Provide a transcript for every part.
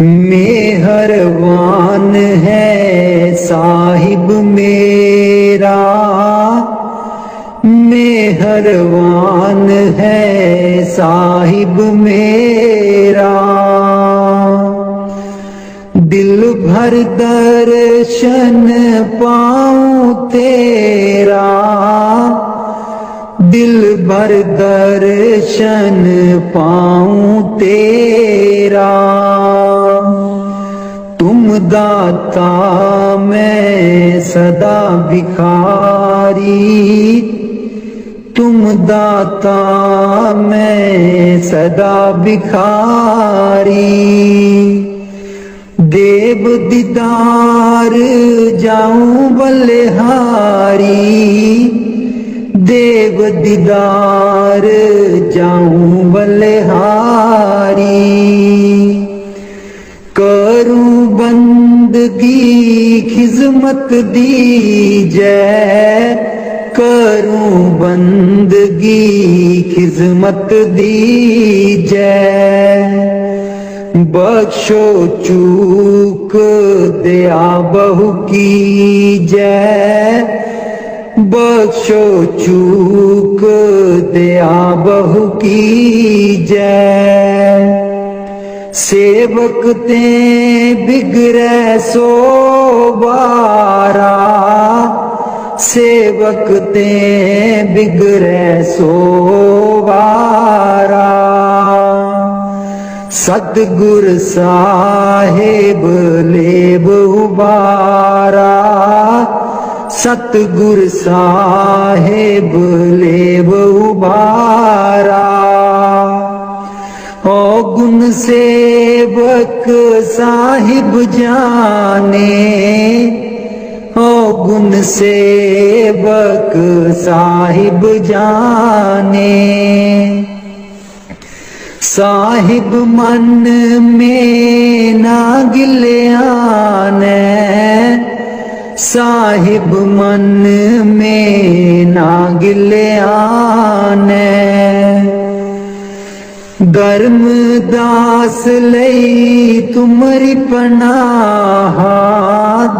मेहरबान है साहिब मेरा, मेहरबान है साहिब मेरा। दिल भर दर्शन पाऊं तेरा, दिल भर दर्शन पाऊं तेरा। तुम दाता मैं सदा भिखारी, तुम दाता मैं सदा भिखारी। देव दीदार जाऊं बलिहारी, देव दीदार जाऊं बलिहारी। करूं बंदगी खिजमत दीजै, करूं बंदगी खिजमत दीजै। बख्शो चूक दया बहु कीजै, बख्शो चूक दया बहु कीजै। सेवक ते बिगड़ै सो बारा, सेवक ते बिगड़ै सो बारा। सतगुर साहेब लेब उबारा, सतगुर साहेब लेब उबारा। ओ गुण सेवक साहिब जाने, ओ गुण सेवक साहिब जाने। साहिब मन में ना गिल्याने, साहिब मन में ना गिल्याने। धर्म दास लई तुमरी पनाह,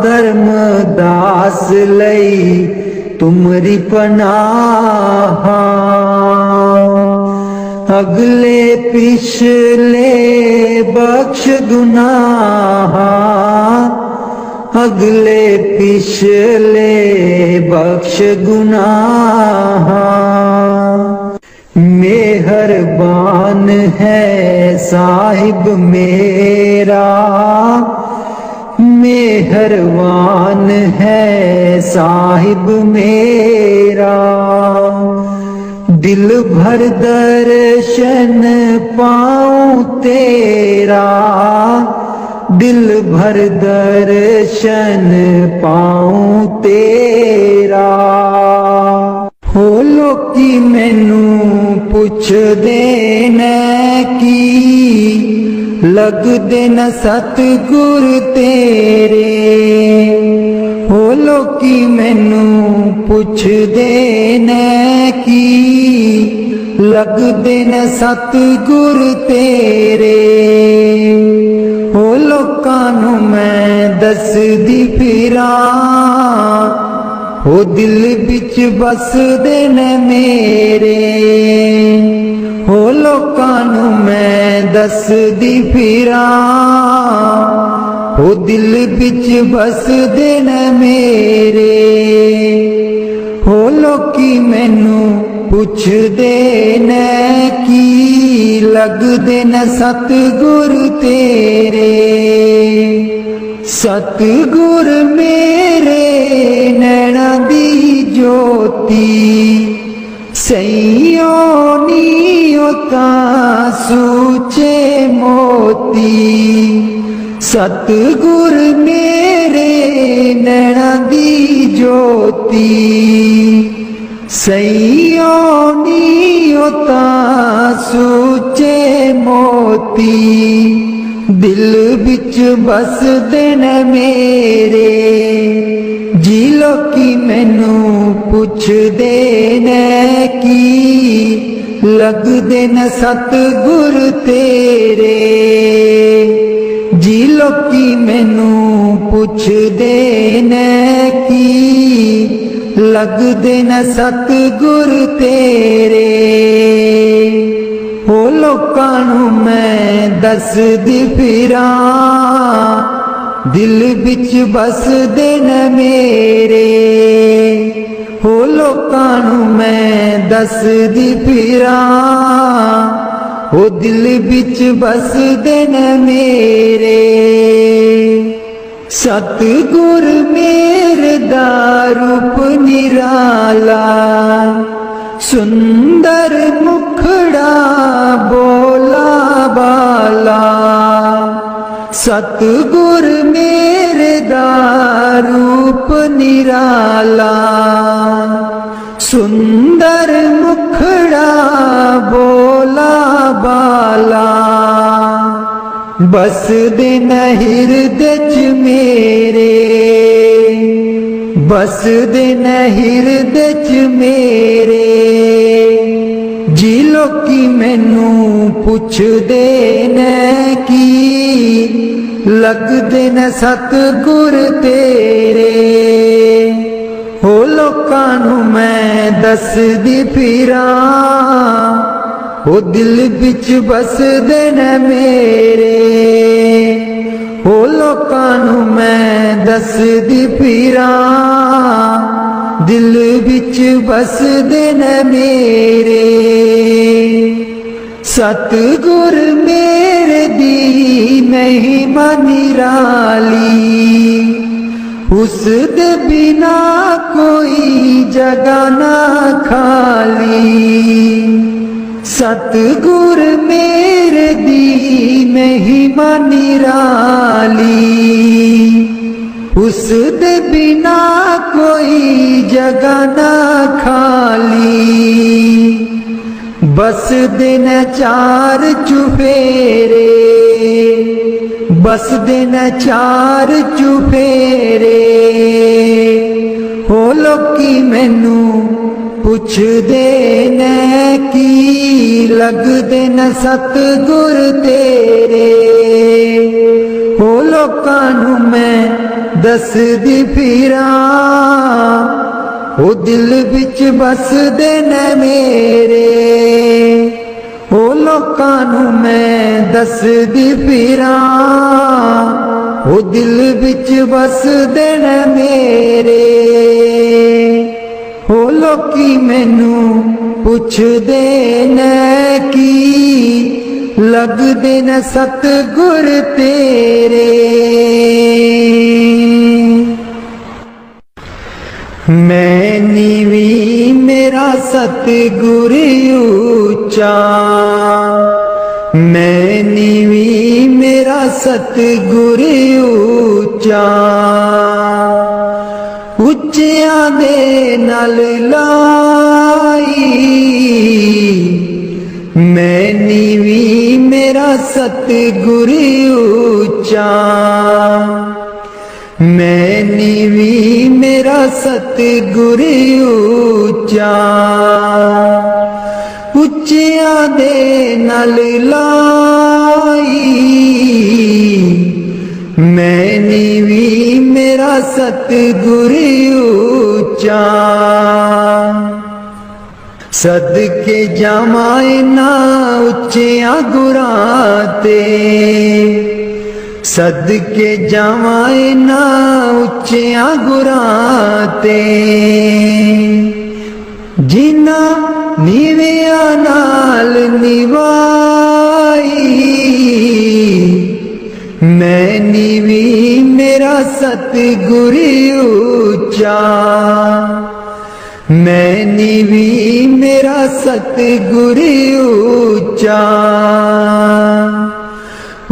धर्म दास लई तुमरी पनाह। अगले पिछले बख्श गुनाह, अगले पिछले बख्श गुनाह। मेहरबान है साहिब मेरा, मेहरबान है साहिब मेरा। दिल भर दर्शन पाऊं तेरा, दिल भर दर्शन पाऊं तेरा। हो लोकी मैनू पुछदे ने की, लगदे न सतगुर तेरे। हो लोकी मैनू पुछदे ने की, लगदे न सतगुर तेरे। हो लोकां नू मैं दसदी फिरां, हो दिल बिच बसदे न मेरे। हो लोकां नू मैं दसदी फिरां, हो दिल बिच बसदे न मेरे। हो लोकी मैनू पुछदे न की, लगदे न सतगुर तेरे। सतगुर मेरे नैना दी ज्योति, सैयो नीओ तां सूचे मोती। सतगुर मेरे नैना दी ज्योति, सैयो नीओ तां सूचे मोती। दिल बिच बसदे न मेरे, जी लोकी मैनू पुछदे न की, लगदे न सतगुर तेरे। जी लोकी मैनू पुछदे ने की लगदे न सतगुर तेरे। ओ लोकां नू मैं दसदी फिरां दिल विच बसदे न मेरे। हो लोकां नू मैं दसदी फिरां ओ दिल विच बसदे न मेरे। सतगुर मेरे दा रूप निराला सुंदर मुखड़ा बोला बाला। सतगुर मेरे दा रूप निराला सुंदर मुखड़ा बोला बाला। बसदे न हिरदे च मेरे बसदे न हिरदे च मेरे। जी लोकी मैनू पुछदे ने की लगदे न सतगुर तेरे। हो लोकां नू मैं दसदी फिरां ओ दिल विच बसदे न मेरे। हो लोकां नू मैं दसदी फिरां दिल विच बसदे न मेरे। सतगुर मेरे दी महिमा निराली उस दे बिना कोई जगह ना खाली। सतगुर मेरे दी महिमा निराली उस दे बिना कोई जगह ना खाली। बस दिन चार चुफेरे बस दिन चार चुफेरे। हो लोकी मैनू पुछदे ने की लगदे न सतगुर तेरे। हो लोकां नू मैं दसदी फिरां ओ दिल विच बसदे न मेरे। ओ लोकां नू मैं दसदी फिरां ओ दिल विच बसदे न मेरे। ओ लोकी मैनू पुछदे ने की लगदे न सतगुर तेरे। मैं नीवी मेरा सतगुर ऊंचा मैं नीवी मेरा सतगुर ऊंचा। उच्चियां दे नाल लाई मैं नीवी मेरा सतगुर ऊंचा। मैं नीवी मेरा सतगुर ऊंचा। उच्चियां दे नाल लाई मैं नीवी मेरा सतगुर ऊंचा। सदके जावां ना उच्चियां गुरां ते सदके जावां ना उच्चियां गुरां ते। जिन्ना नीवियां नाल निवाई मैं नीवी मेरा सतगुर ऊंचा। मैं नीवी मेरा सतगुर ऊंचा।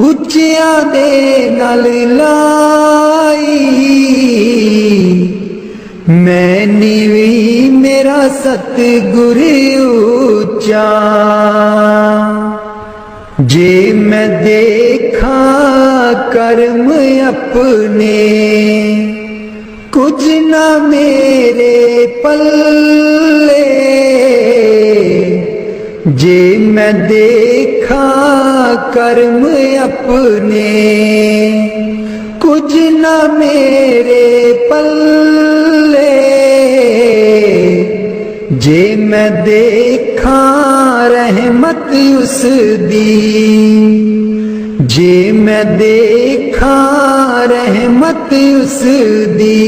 उच्चियां दे नाल लाई मैं नीवी मेरा सतगुर ऊंचा। जे मैं देखा कर्म अपने कुछ ना मेरे पल्ले। जे मैं देखा कर्म अपने कुछ न मेरे पल्ले जे मैं देखा रहमत उस दी, जे मैं देखा रहमत उस दी।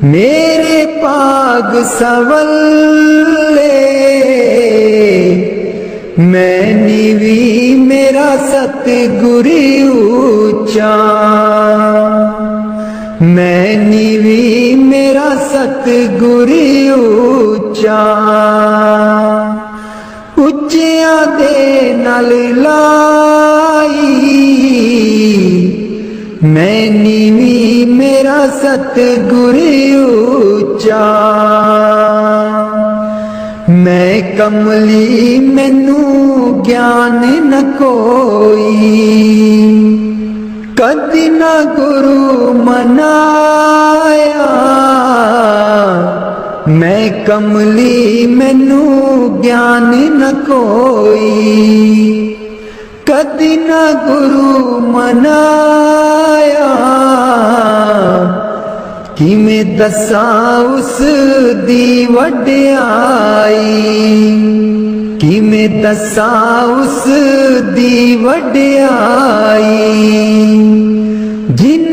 मेरे पाग सवल्ले मैं नीवी मेरा सतगुर ऊंचा, मैं नीवी मेरा सतगुर ऊंचा। ਉੱਚਿਆਂ ਦੇ ਨਾਲ ਲਾਈ ਮੈਂ ਨੀਵੀਂ ਮੇਰਾ ਸਤਿਗੁਰ ਉੱਚਾ। ਮੈਂ ਕਮਲੀ ਮੈਨੂੰ ਗਿਆਨ ਨ ਕੋਈ, ਕਦੀ ਨਾ ਗੁਰੂ ਮਨਾਇਆ। मैं कमली मैनू ज्ञान न कोई, कदी न गुरु मनाया। कि मैं दसा उस दी वड्याई, कि मैं दसा उस दी वड्याई। जिन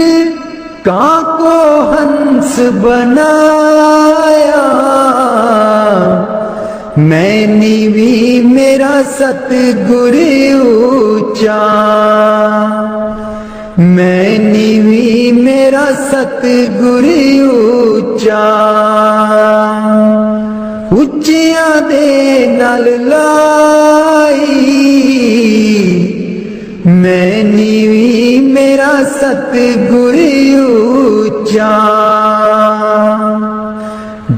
कां को हंस बनाया मैं नीवी मेरा सतगुर ऊंचा, मैं नीवी मेरा सतगुर ऊंचा। ਉੱਚਿਆਂ ਦੇ ਨਾਲ ਲਾਈ मैं नीवी मेरा सतगुर ऊंचा।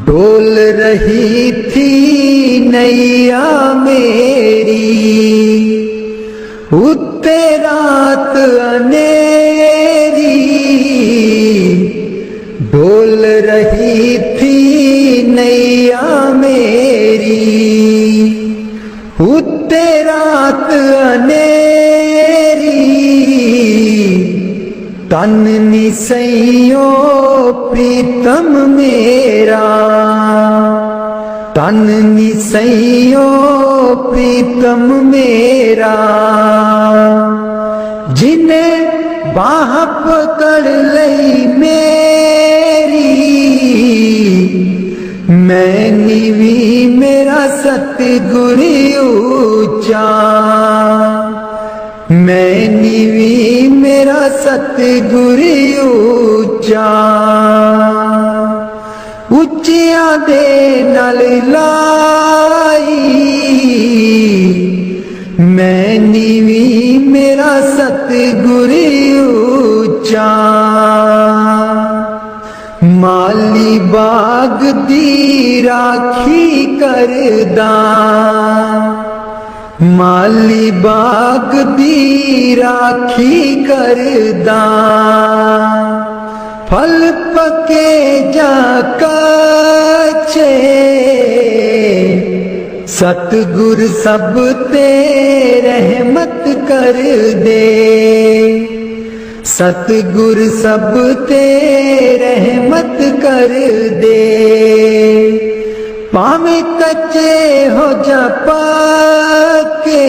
डोल रही थी नैया मेरी उत्ते रात अनेरी, डोल रही थी नैया मेरी उत्ते रात अनेरी। तन निसैयो प्रीतम मेरा, तन निसैयो प्रीतम मेरा। जिन्हें बाह पकड़ लई मेरी मैं नीवी मेरा सतगुर ऊंचा, मैं नीवी मेरा सतगुर ऊंचा। ਉੱਚਿਆਂ ਦੇ ਨਾਲ ਲਾਈ ਮੈਂ ਨੀਵੀਂ ਮੇਰਾ ਸਤਿਗੁਰ ਉੱਚਾ। ਮਾਲੀ ਬਾਗ ਦੀ ਰਾਖੀ ਕਰਦਾ, ਮਾਲੀ ਬਾਗ ਦੀ ਰਾਖੀ ਕਰਦਾ। फल पके जा कच्चे सतगुर सब ते रहमत कर दे, सतगुर सब ते रहमत कर दे। भावे कच्चे हो जा पके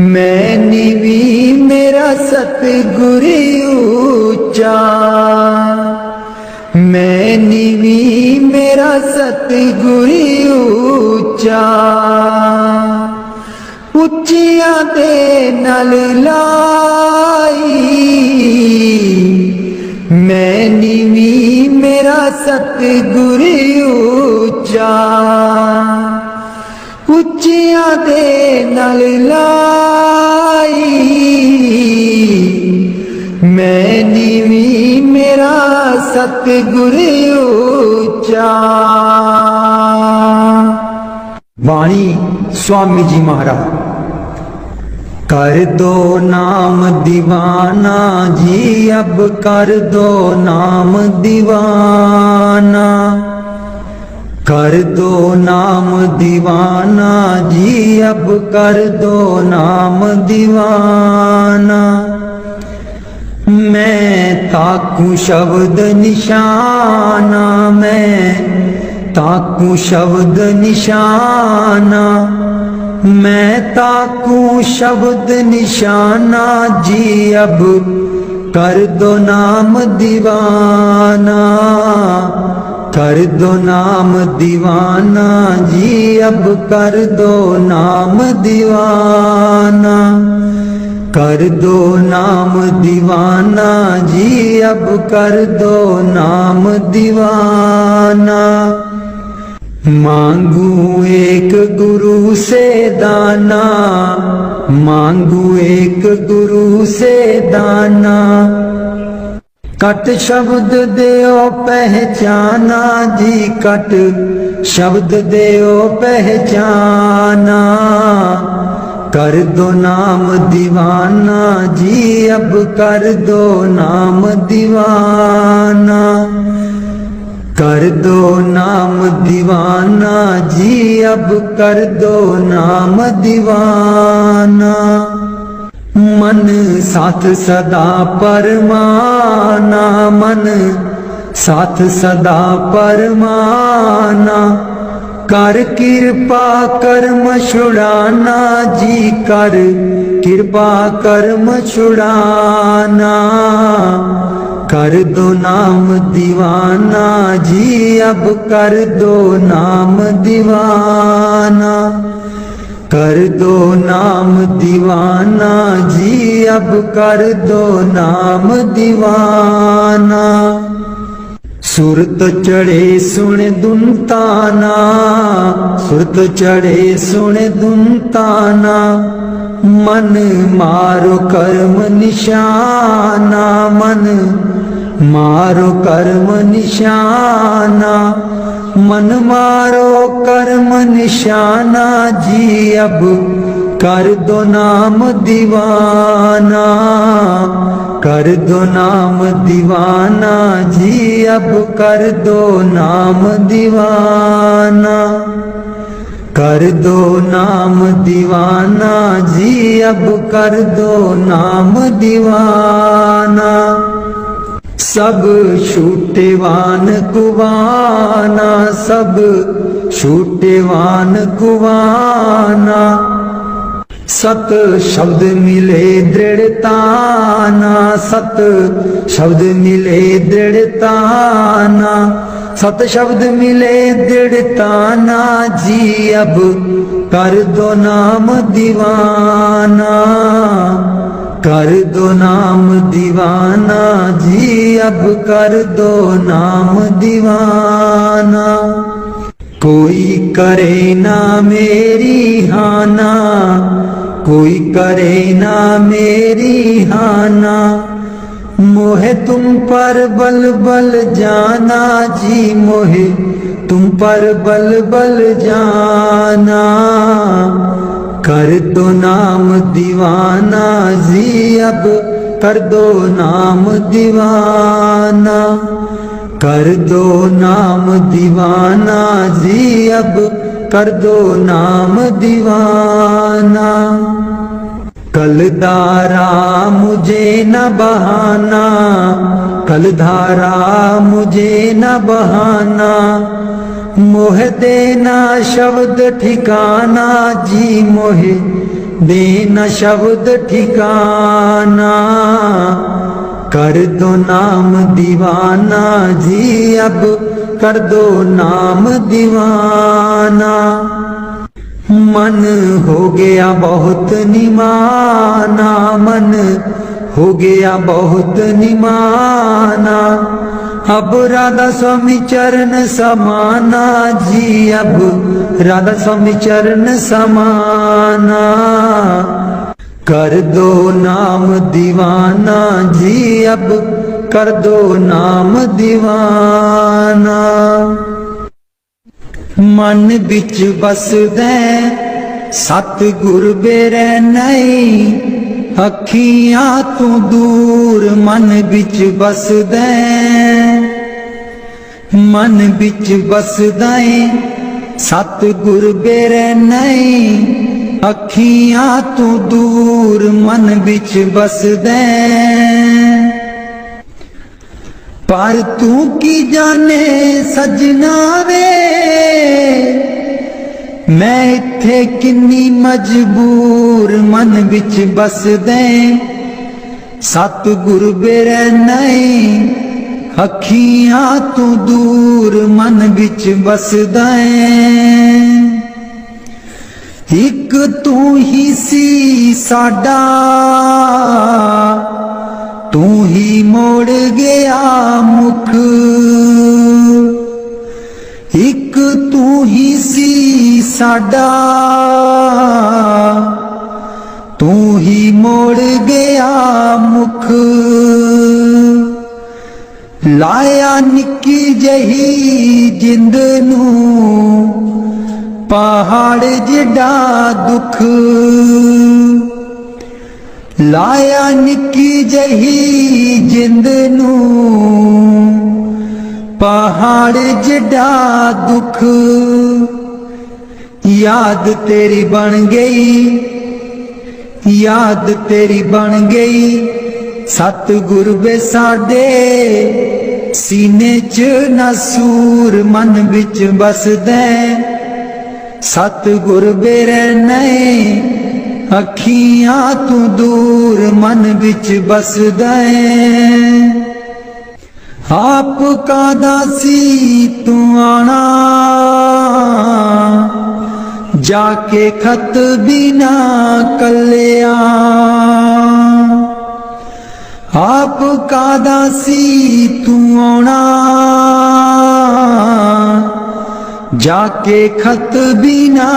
मैं नीवी मेरा सतगुर ऊंचा, मैं नीवी मेरा सतगुर ऊंचा। ਉੱਚਿਆਂ ਦੇ ਨਾਲ ਲਾਈ मैं नीवी मेरा सतगुर ऊंचा। ਉੱਚਿਆਂ ਦੇ ਨਾਲ ਲਾਈ मैं नीवी मेरा सतगुर ऊंचा। वाणी स्वामी जी महाराज। कर दो नाम दीवाना जी, अब कर दो नाम दीवाना, कर दो नाम दीवाना जी, अब कर दो नाम दीवाना। ताकू शब्द निशाना, मैं ताकू शब्द निशाना, मैं ताकू शब्द निशाना जी। अब कर दो नाम दीवाना, कर दो नाम दीवाना जी। अब कर दो नाम दीवाना, कर दो नाम दीवाना जी। अब कर दो नाम दीवाना। मांगू एक गुरु से दाना, मांगू एक गुरु से दाना, कट शब्द देओ पहचाना जी। कट शब्द देओ पहचाना, कर दो नाम दीवाना जी। अब कर दो नाम दीवाना, कर दो नाम दीवाना जी। अब कर दो नाम दीवाना। मन साथ सदा परमाना, मन साथ सदा परमाना, कर कृपा कर्म छुड़ाना जी। कर कृपा कर्म छुड़ाना, कर दो नाम दीवाना जी। अब कर दो नाम दीवाना, कर दो नाम दीवाना जी। अब कर दो नाम दीवाना। सुरत चढ़े सुन दुनताना, सुरत चढ़े सुन दुनताना, मन मारो कर्म निशाना, मन मारो कर्म निशाना, मन मारो कर्म निशाना जी। अब कर दो नाम दीवाना, कर दो नाम दीवाना जी। अब कर दो नाम दीवाना, कर दो नाम दीवाना जी। अब कर दो नाम दीवाना। सब छूटेवान कुवाना, सब छूटेवान कुवाना, सत शब्द मिले दृढ़ताना, सत शब्द मिले दृढ़ताना, सत शब्द मिले दृढ़ताना जी। अब कर दो नाम दीवाना, कर दो नाम दीवाना जी। अब कर दो नाम दीवाना। कोई करे ना मेरी हाना, कोई करे ना मेरी हाना, मोहे तुम पर बल बल जाना जी। मोहे तुम पर बल बल जाना, कर दो नाम दीवाना जी। अब कर दो नाम दीवाना, कर दो नाम दीवाना जी। अब कर दो नाम दीवाना। कल धारा मुझे न बहाना, कल धारा मुझे न बहाना, मोह देना शब्द ठिकाना जी। मोह देना शब्द ठिकाना, कर दो नाम दीवाना जी। अब कर दो नाम दीवाना। मन हो गया बहुत निमाना, मन हो गया बहुत निमाना, अब राधा स्वामी चरण समाना जी। अब राधा स्वामी चरण समाना, कर दो नाम दीवाना जी। अब कर दो नाम दीवाना। मन बिच बसदे सतगुर बेरै नहीं, अखियां तू दूर मन बिच बसदे, मन बिच बसदे सतगुर बेरै नहीं, अखियां तू दूर मन बिच बसदे। पर तू की जाने सजना वे मैं इत्थे किन्नी मजबूर मन विच बसदे सतगुर बेरे नहीं अखियां तू दूर मन विच बसदा एक तू ही सी साडा तू ही मोड़ गया मुख एक तू ही सी साडा तू ही मोड़ गया मुख लाया निक्की जही जिंद नू पहाड़ जिडा दुख लाया निक्की जही जिंद नू पहाड़ जिडा दुख याद तेरी बन गई याद तेरी बन गई सतगुर वे साडे सीने च नसूर मन विच बसदे सतगुर बेरे नहीं अखियां तू दूर मन विच बसदे आप का दासी तू आना जाके खत बिना कलिया आप का दासी तू आना जाके खत बिना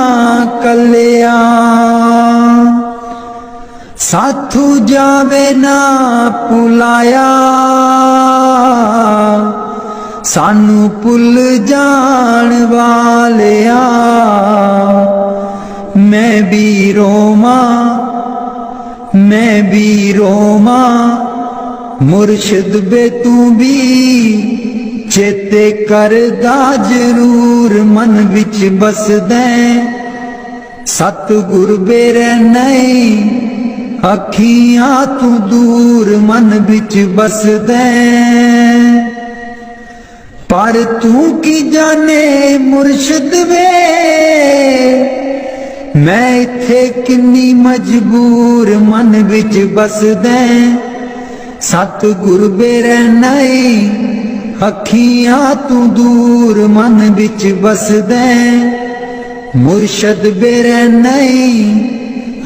कलिया साथू जावे ना पुलाया सानू पुल जान वालिया मैं भी रोमा मुर्शिद बे तू भी चेते करदा जरूर मन विच बसदे सतगुर बेरे नहीं अखियां तू दूर मन विच बसदे पर तू की जाने मुर्शिद वे मैं इत्थे किन्नी मजबूर मन विच बसदे सतगुर बेरे नहीं अखियां तू दूर मन विच बसदे मुर्शद बेरे नहीं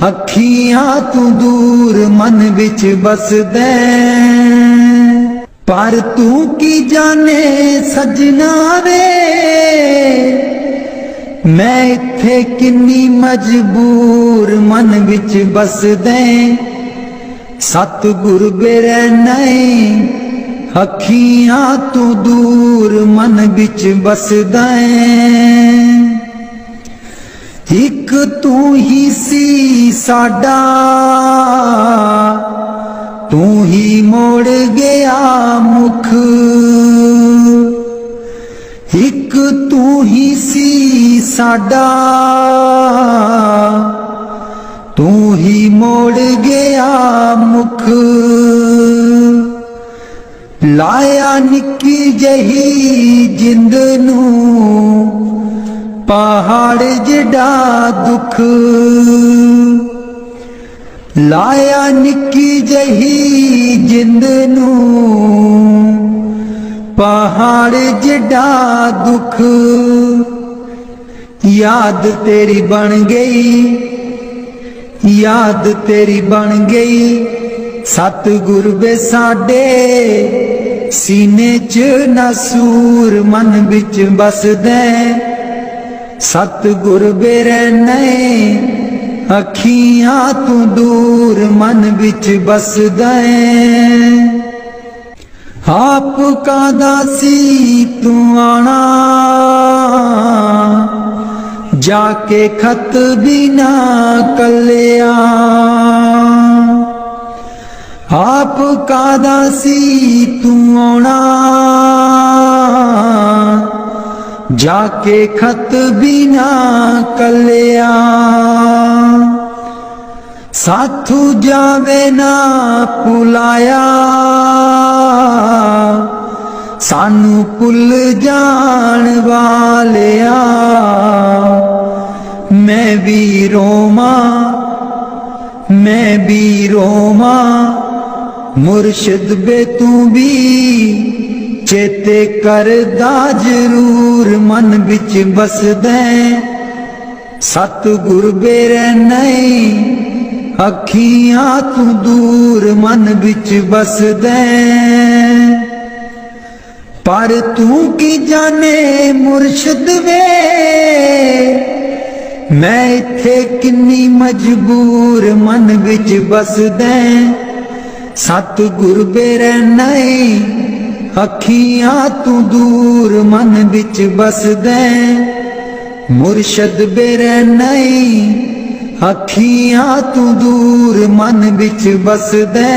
अखियां तू दूर मन विच बसदे पर तू की जाने सजना वे मैं इत्थे किन्नी मजबूर मन विच बसदे सतगुर बेरे नहीं अखियां तू दूर मन विच बसदा एक तू ही सी साडा तू ही मोड़ गया मुख एक तू ही सी साडा तू ही मोड़ गया मुख लाया निक्की जही जिंद नू पहाड़ जिडा दुख लाया निक्की जही जिंद नू पहाड़ जिडा दुख याद तेरी बन गई याद तेरी बन गई सतगुर वे साडे सीने च नसूर मन विच बसदे सतगुर बेरे नहीं अखियां तू दूर मन विच बसदे आप का दासी तू आना जाके खत बिना कलिया आप का दासी तू आना जाके खत बिना कलिया साथू जावे ना पुलाया सानू भुल जान वालिया मैं भी रोमा मुर्शिद बे तू भी चेते करदा जरूर मन बिच बसदे सतगुर बेरे नहीं अखियां तू दूर मन बिच बसदे पर तू की जाने मुर्शिद वे मैं इत्थे किन्नी मजबूर मन बिच बसदे सतगुर बेरे नहीं अखियां तू दूर मन बिच बसदे मुर्शिद बेरे नहीं अखियां तू दूर मन बिच बसदे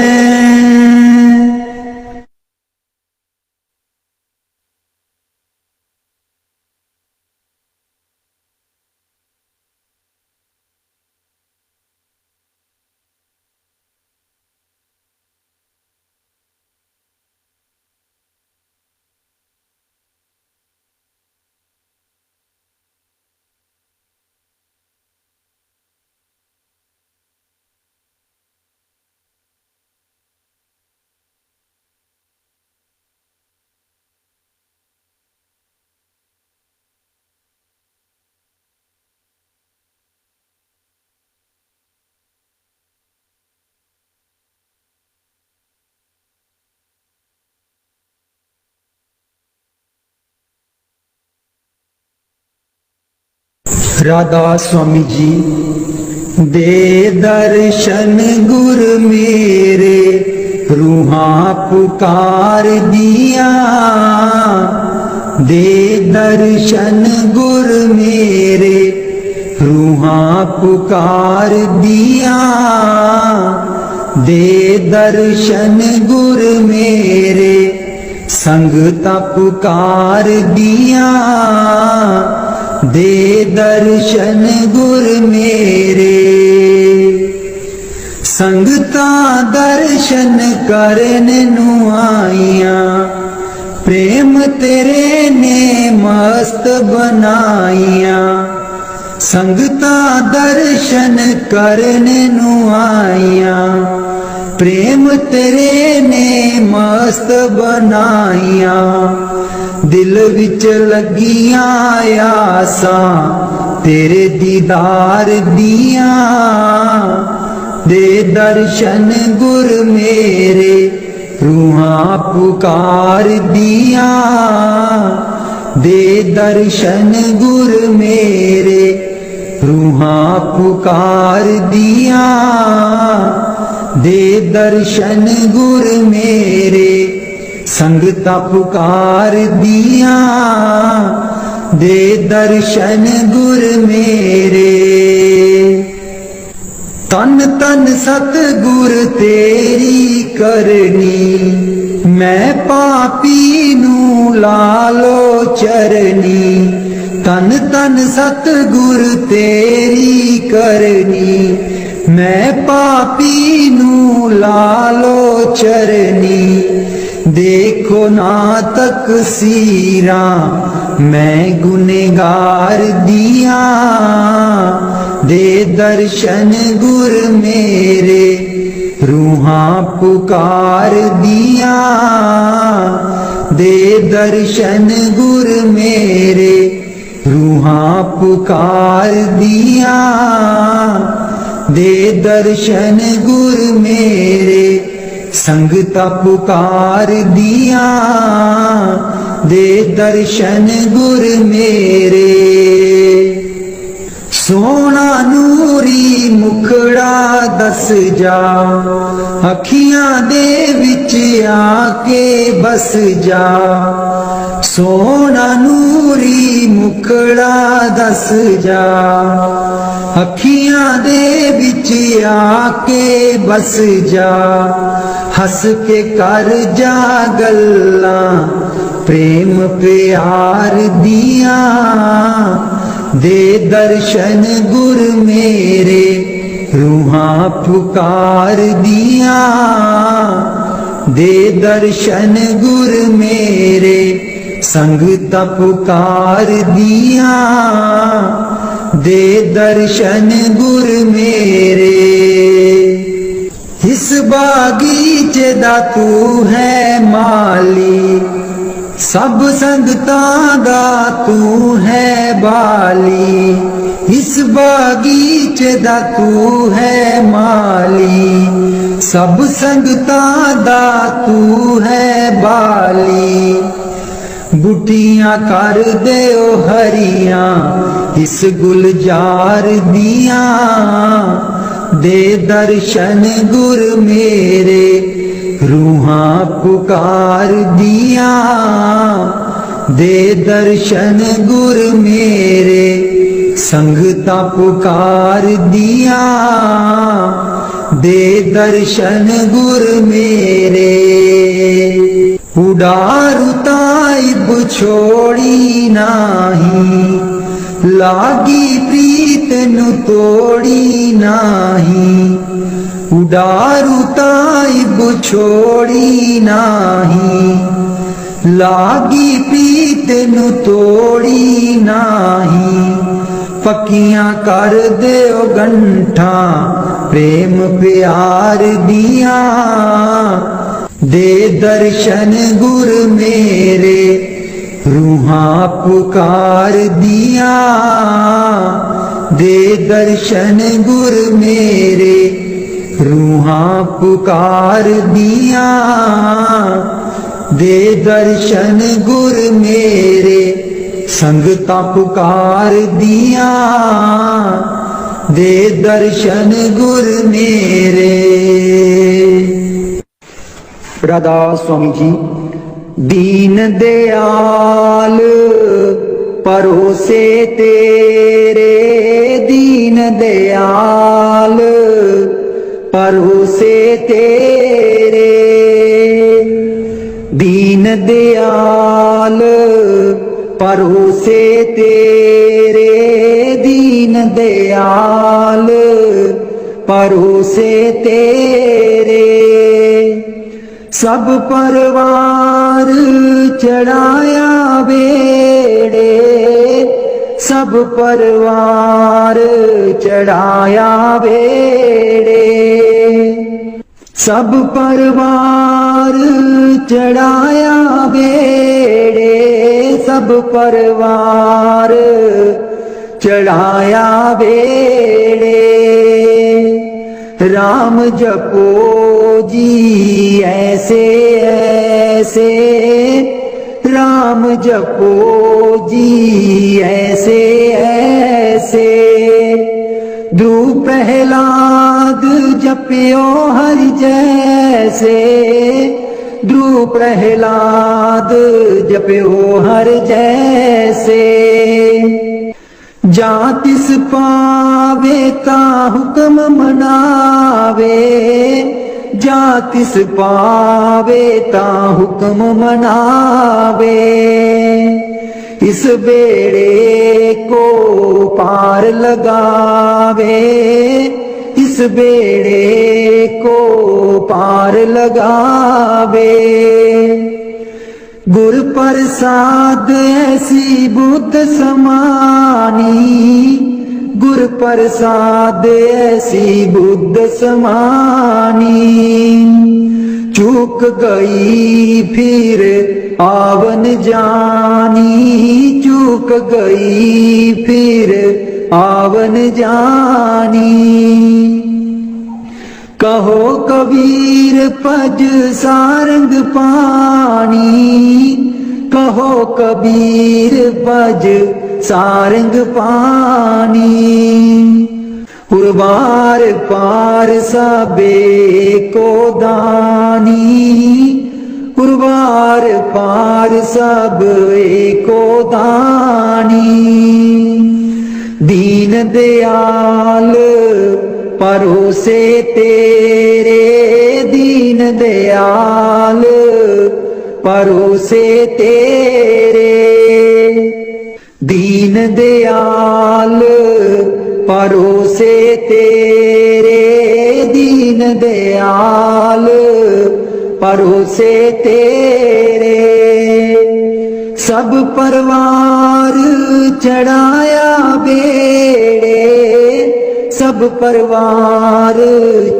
राधा स्वामी जी दे दर्शन गुर मेरे रूहां पुकार दिया दे दर्शन गुर मेरे रूहां पुकार दिया दे दर्शन गुर मेरे संगता पुकार दिया दे दर्शन गुर मेरे संगता दर्शन करने नू आईया प्रेम तेरे ने मस्त बनाईया संगता दर्शन करने नू आईया प्रेम तेरे ने मस्त बनाईया दिल विच लगिया आसा तेरे दीदार दिया दे दर्शन गुर मेरे रूहां पुकार दिया दे दर्शन गुर मेरे रूहां पुकार दिया दे दर्शन गुर मेरे संगता पुकार दिया दे दर्शन गुर मेरे तन तन सतगुर तेरी करनी मैं पापी नू लालो चरनी तन तन सतगुर तेरी करनी मैं पापी नू लालो चरनी देखो ना तक सीरा मैं गुनेगार दिया दे दर्शन गुर मेरे रूहां पुकार दिया दे दर्शन गुर मेरे रूहां पुकार दिया दे दर्शन गुर मेरे संगता पुकार दिया दे दर्शन गुर मेरे सोना नूरी मुखड़ा दस जा अखियां दे विच आके बस जा सोना नूरी मुखड़ा दस जा अखियां दे विच आके बस जा हस के कर जा गल्लां प्रेम प्यार दिया दे दर्शन गुर मेरे रूहां पुकार दिया दे दर्शन गुर मेरे संगतां पुकार दिया, दे दर्शन गुर मेरे। इस बागीचे दा तू है माली, सब संगतां दा तू है बाली। इस बागीचे दा तू है माली, सब संगतां दा तू है बाली। बुटियां कर देओ हरियां इस गुलजार दियां, दे दर्शन गुर मेरे रूहां पुकार दिया, दे दर्शन गुर मेरे संगतां पुकार दिया, दे दर्शन गुर मेरे। उडारू ताइब छोड़ी नाही, लागी प्रीत नु तोड़ी नाही। उडारू ताइब छोड़ी नाही, लागी प्रीत नु तोड़ी नाही। पक्कियां कर देओ गंठा प्रेम प्यार दिया, दे दर्शन गुर मेरे रूहां पुकार दिया, दे दर्शन गुर मेरे रूहां पुकार दिया, दे दर्शन गुर मेरे संगतां पुकार दिया, दे दर्शन गुर मेरे। राधा स्वामी जी। दीन दयाल परोसे तेरे, दीन दयाल परोसे तेरे। दीन दयाल परोसे तेरे, दीन दयाल परोसे तेरे। सब परवार चढ़ाया बेड़े, सब परवार चढ़ाया बेड़े। सब परवार चढ़ाया बेड़े, सब परवार चढ़ाया बेड़े। राम जपो जी ऐसे ऐसे, राम जपो जी ऐसे ऐसे। ध्रुव प्रहलाद जपियो हरि जैसे, ध्रुव प्रहलाद जपियो हर जैसे। जा तिस पावे ता हुक्म मनावे, जा तिस पावे ता हुक्म मनावे। इस बेड़े को पार लगावे, इस बेड़े को पार लगावे। गुर प्रसाद ऐसी बुद्ध समानी, गुर प्रसाद ऐसी बुद्ध समानी। चूक गई फिर आवन जानी, चूक गई फिर आवन जानी। कहो कबीर पज सारंग पानी, कहो कबीर पज सारंग पानी। उर्वार पार सबे को दानी, उर्वार पार सब को दानी। दीन दयाल परोसे तेरे, दीन दयाल परोसे तेरे। दीन दयाल परोसे तेरे, दीन दयाल भरोसे तेरे। सब परवार चढ़ाया बेड़े, सब परवार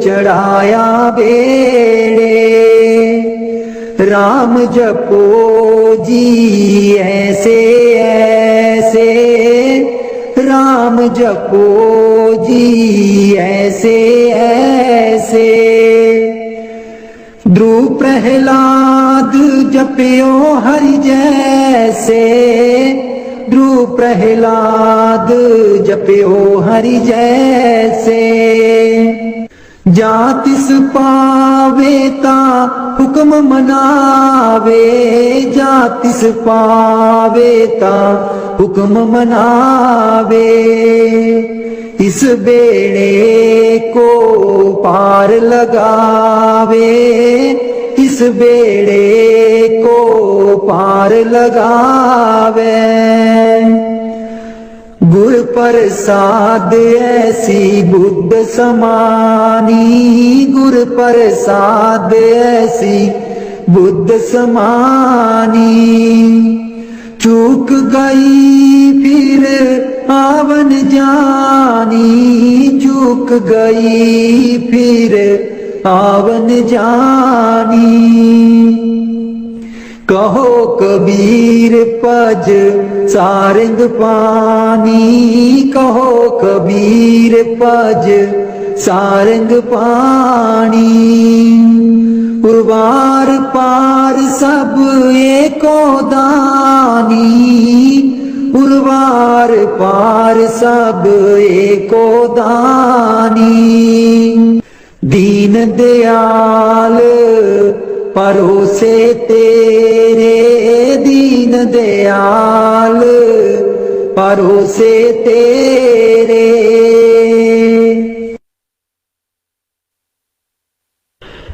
चढ़ाया बेड़े। राम जपो जी ऐसे ऐसे, राम जपो जी ऐसे ऐसे। ध्रुव प्रहलाद जपियो हरि जैसे, ध्रुव प्रहलाद जपियो हरि जैसे। जा तिस पावे ता हुक्म मनावे, जा तिस पावे ता हुक्म मनावे। इस बेड़े को पार लगावे, इस बेड़े को पार लगावे। गुर प्रसाद ऐसी बुद्ध समानी, गुर प्रसाद ऐसी बुद्ध समानी। चूक गई फिर आवन जानी, चूक गई फिर आवन जानी। कहो कबीर पज सारंग पानी, कहो कबीर पज सारंग पानी। उर्वार पार सब एको दानी, उर्वार पार सब एको दानी। दीन दयाल परोसे तेरे, दीन दयाल परोसे तेरे।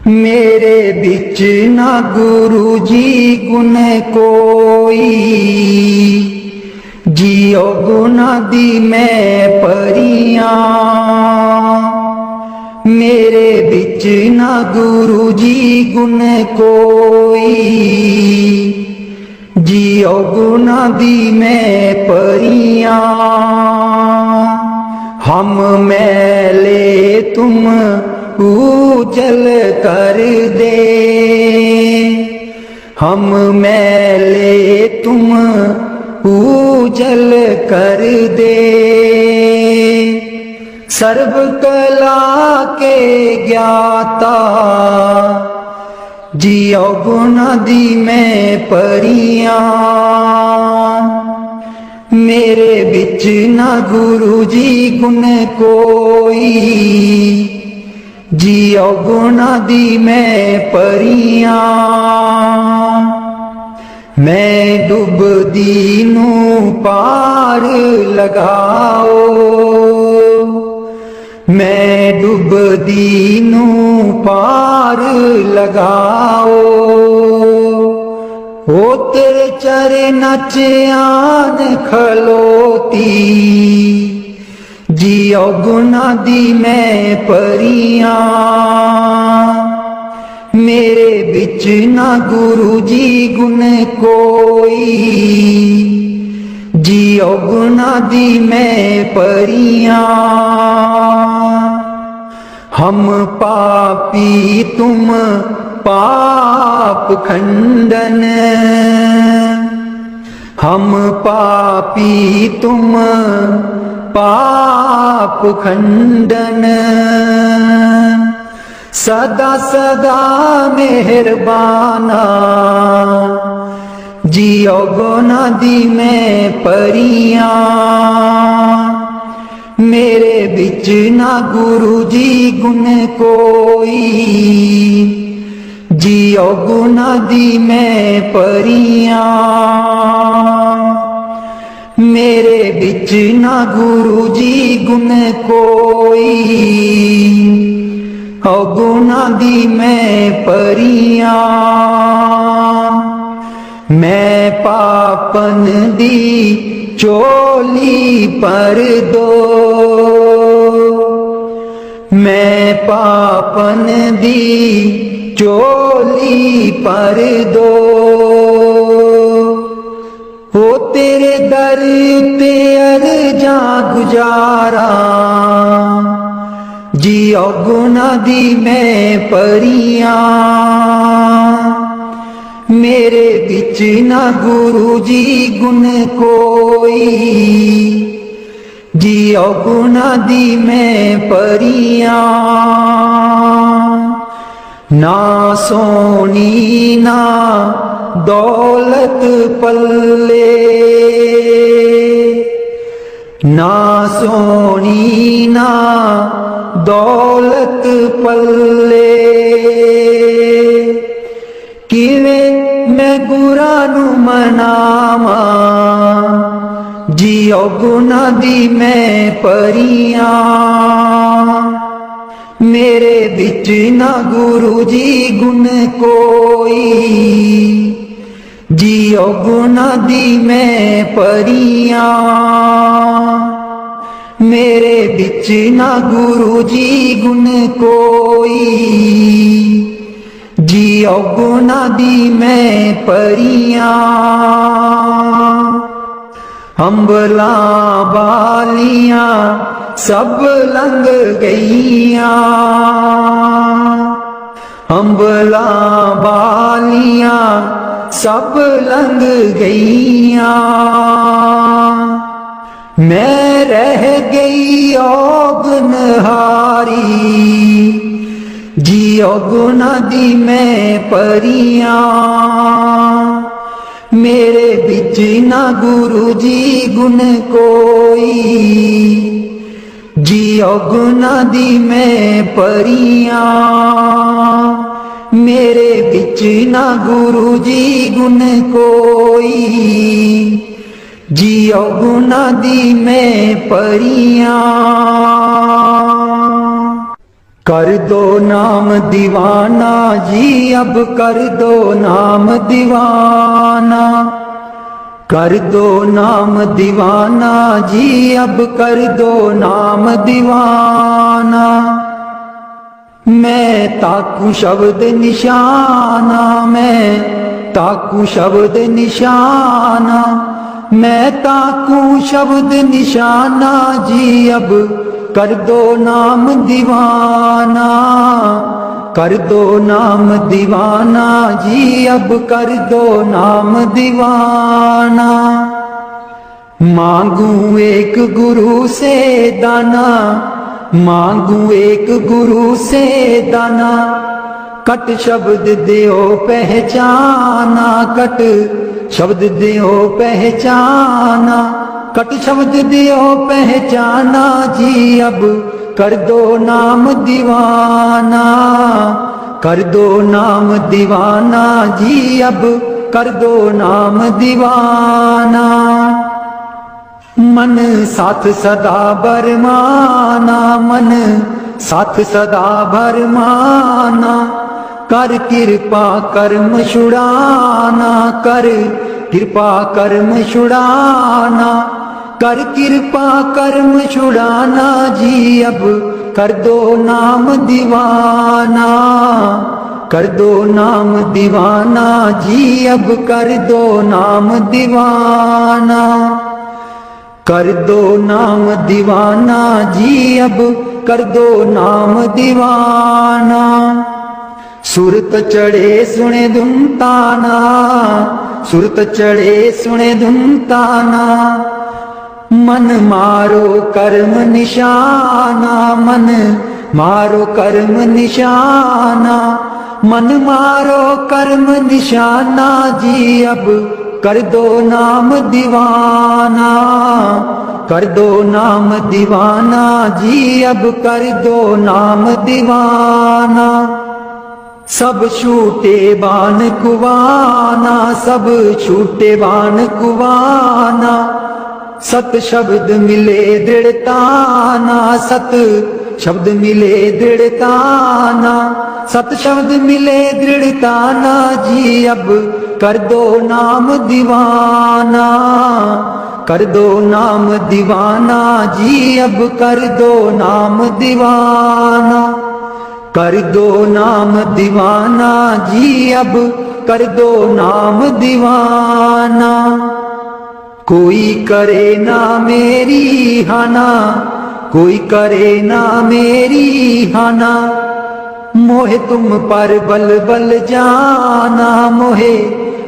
मेरे बिच ना गुरु जी गुण कोई, जियो गुना दी मैं परियां। मेरे बिच ना गुरु जी गुण कोई, जियो गुना दी मैं परियां। हम मैले तुम उजल कर दे, हम मैले तुम उजल कर दे। सर्व कला के ज्ञाता, जियो गुना दी मैं परियां। मेरे बिच ना गुरु जी गुण कोई, जियो गुना दी मैं परियां। मैं डुबदी नू पार लगाओ, मैं डुबदी नू पार लगाओ। ओ तेरे चरणा च आन खलोती, जियो गुना दी मैं परियां। मेरे बिच ना गुरु जी गुण कोई, जियो गुना दी मैं परियां। हम पापी तुम पाप खंडन, हम पापी तुम पाप खंडन। सदा सदा मेहरबाना, जियो गुना दी मैं परियां। मेरे बिच ना गुरु जी गुण कोई, जियो गुना दी मैं परियां। मेरे बिच ना गुरु जी गुण कोई, गुना दी मैं परियां। मैं पापन दी चोली पर दो, मैं पापन दी चोली पर दो। हो तेरे दर ते अर्जा गुजारा, जियो गुना दी मैं परियां। मेरे बिच ना गुरु जी गुण कोई, जियो गुना दी मैं परियां। ना सोनी ना दौलत पल्ले, ना सोनी ना दौलत पल्ले। किवें मैं गुरा नू मनावा, जियो गुना दी मैं परियां। मेरे बिच ना गुरु जी गुण कोई, जियो गुना दी मैं परियां। मेरे बिच ना गुरु जी गुण कोई, जियो गुना दी मैं परियां। अंबला बालियां सब लंघ गईयां, अंबला बालियां सब लंघ गईयां। मैं रह गई औगनहारी, जियो गुना दी मैं परियां। मेरे बिच ना गुरु जी गुण कोई, जियो गुना दी मैं परियां। मेरे बिच ना गुरु जी गुण कोई, जियो गुना दी मैं परियां। कर दो नाम दीवाना जी, अब कर दो नाम दीवाना। कर दो नाम दीवाना जी, अब कर दो नाम दीवाना। मैं ताकू शब्द निशाना, मैं ताकू शब्द निशाना। मैं ताकू शब्द निशाना जी, अब कर दो नाम दीवाना। कर दो नाम दीवाना जी, अब कर दो नाम दीवाना। मांगू एक गुरु से दाना, मांगू एक गुरु से दाना। कट शब्द दियो पहचाना, कट शब्द दियो पहचाना। कट शब्द दियो पहचाना जी, अब कर दो नाम दीवाना। कर दो नाम दीवाना जी, अब कर दो नाम दीवाना। मन साथ सदा बरमाना, मन साथ सदा बरमाना। कर कृपा कर्म छुड़ाना, कर कृपा कर्म छुड़ाना। कर कृपा कर्म छुड़ाना जी, अब कर दो नाम दीवाना। कर दो नाम दीवाना जी, अब कर दो नाम दीवाना। कर दो नाम दीवाना जी, अब कर दो नाम दीवाना। सुरत चढ़े सुने धुनताना, सुरत चढ़े सुने धुनताना। मन मारो कर्म निशाना, मन मारो कर्म निशाना। मन मारो कर्म निशाना जी, अब कर दो नाम दीवाना। कर दो नाम दीवाना जी, अब कर दो नाम दीवाना। सब छूटे बान कुवाना, सब छूटे बान कुवाना। सत शब्द मिले दृढ़ताना, सत शब्द मिले दृढ़ताना। सत शब्द मिले दृढ़ताना जी, अब कर दो नाम दीवाना। कर दो नाम दीवाना जी, अब कर दो नाम दीवाना। कर दो नाम दीवाना जी, अब कर दो नाम दीवाना। कोई करे ना मेरी हाना, कोई करे ना मेरी हाना। मोहे तुम पर बल बल जाना, मोहे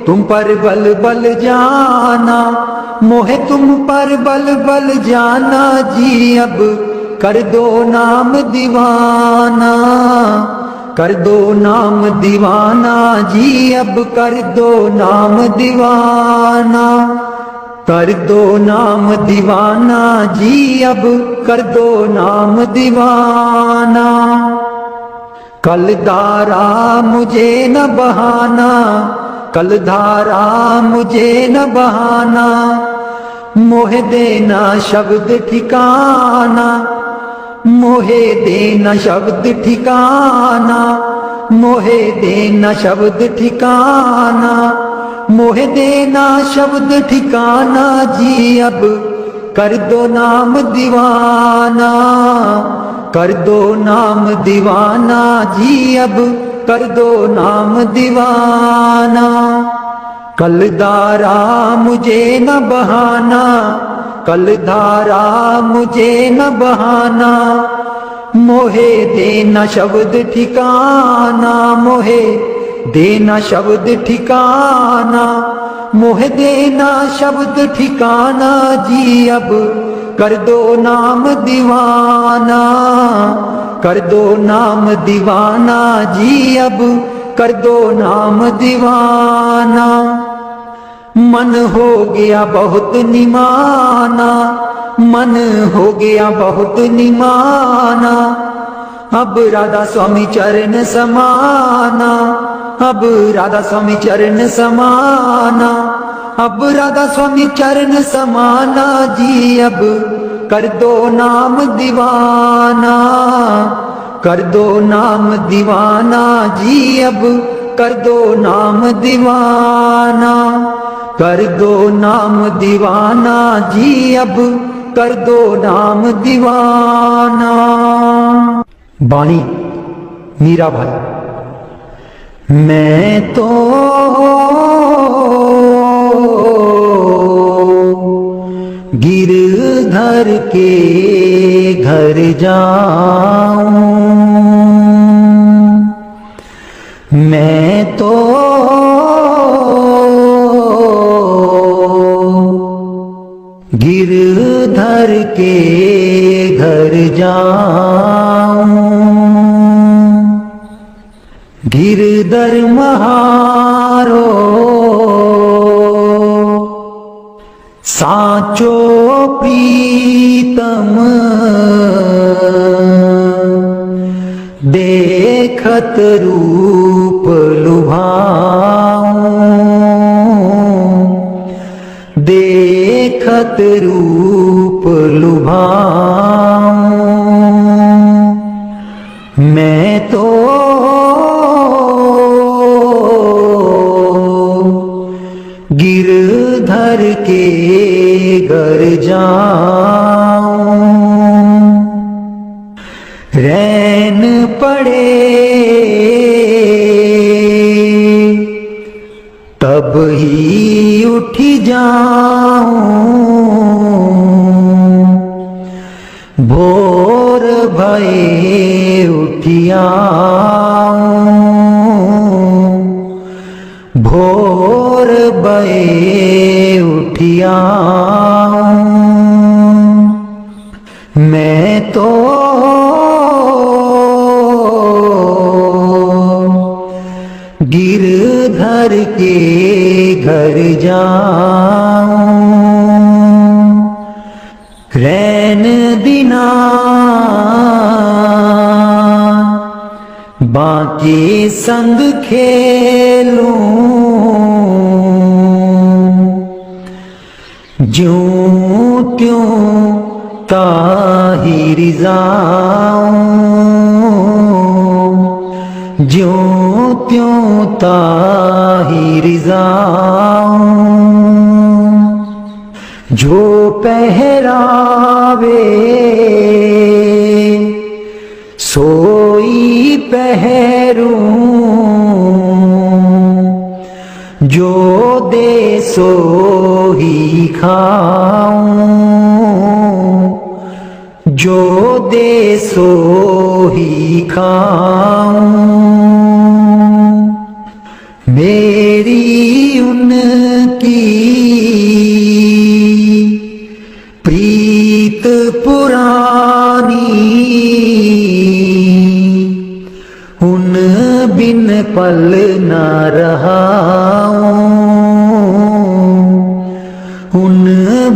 तुम पर बल बल जाना। मोहे तुम पर बल बल जाना जी, अब कर दो नाम दीवाना। कर दो नाम दीवाना जी, अब कर दो नाम दीवाना। कर दो नाम दीवाना जी, अब कर दो नाम दीवाना। कल धारा मुझे न बहाना, कल धारा मुझे न बहाना। मोहे देना शब्द ठिकाना, मोहे देना शब्द ठिकाना। मोहे देना शब्द ठिकाना, मोहे देना शब्द ठिकाना जी, अब कर दो नाम दीवाना। कर दो नाम दीवाना जी, अब कर दो नाम दीवाना। कल धारा मुझे न बहाना, कल धारा मुझे न बहाना। मोहे देना शब्द ठिकाना, मोहे देना शब्द ठिकाना। मोहे देना शब्द ठिकाना जी, अब कर दो नाम दीवाना। कर दो नाम दीवाना जी, अब कर दो नाम दीवाना। मन हो गया बहुत निमाना, मन हो गया बहुत निमाना। अब राधा स्वामी चरण समाना, अब राधा स्वामी चरण समाना। अब राधा स्वामी चरण समाना जी, अब कर दो नाम दीवाना। कर दो नाम दीवाना जी, अब कर दो नाम दीवाना। कर दो नाम दीवाना जी, अब कर दो नाम दीवाना। बाणी मीरा भाई। मैं तो गिरधर के घर जाऊं, मैं तो गिरधर के घर जाऊं। गिरधर महारो साचो प्रीतम, देखत रूप लुभाऊं, देखत रूप लुभाऊं। मैं तो गिरधर के घर जाऊं। रैन पड़े तब ही उठ जाऊं, भोर भये उठियाऊं, भोर भये उठियाऊं। मैं तो गिरधर के घर जाऊं। रैन दिना बाकी संग खेलूं, ज्यों त्यों ताहिर जाऊं, ज्यों त्यों ताहिर जाऊं। जो पहरावे सोई पहरूं, जो दे सो ही खाऊं, जो दे सो ही खाऊं। मेरी उनकी प्रीत पुरानी, उन बिन पल न रहाऊं, उन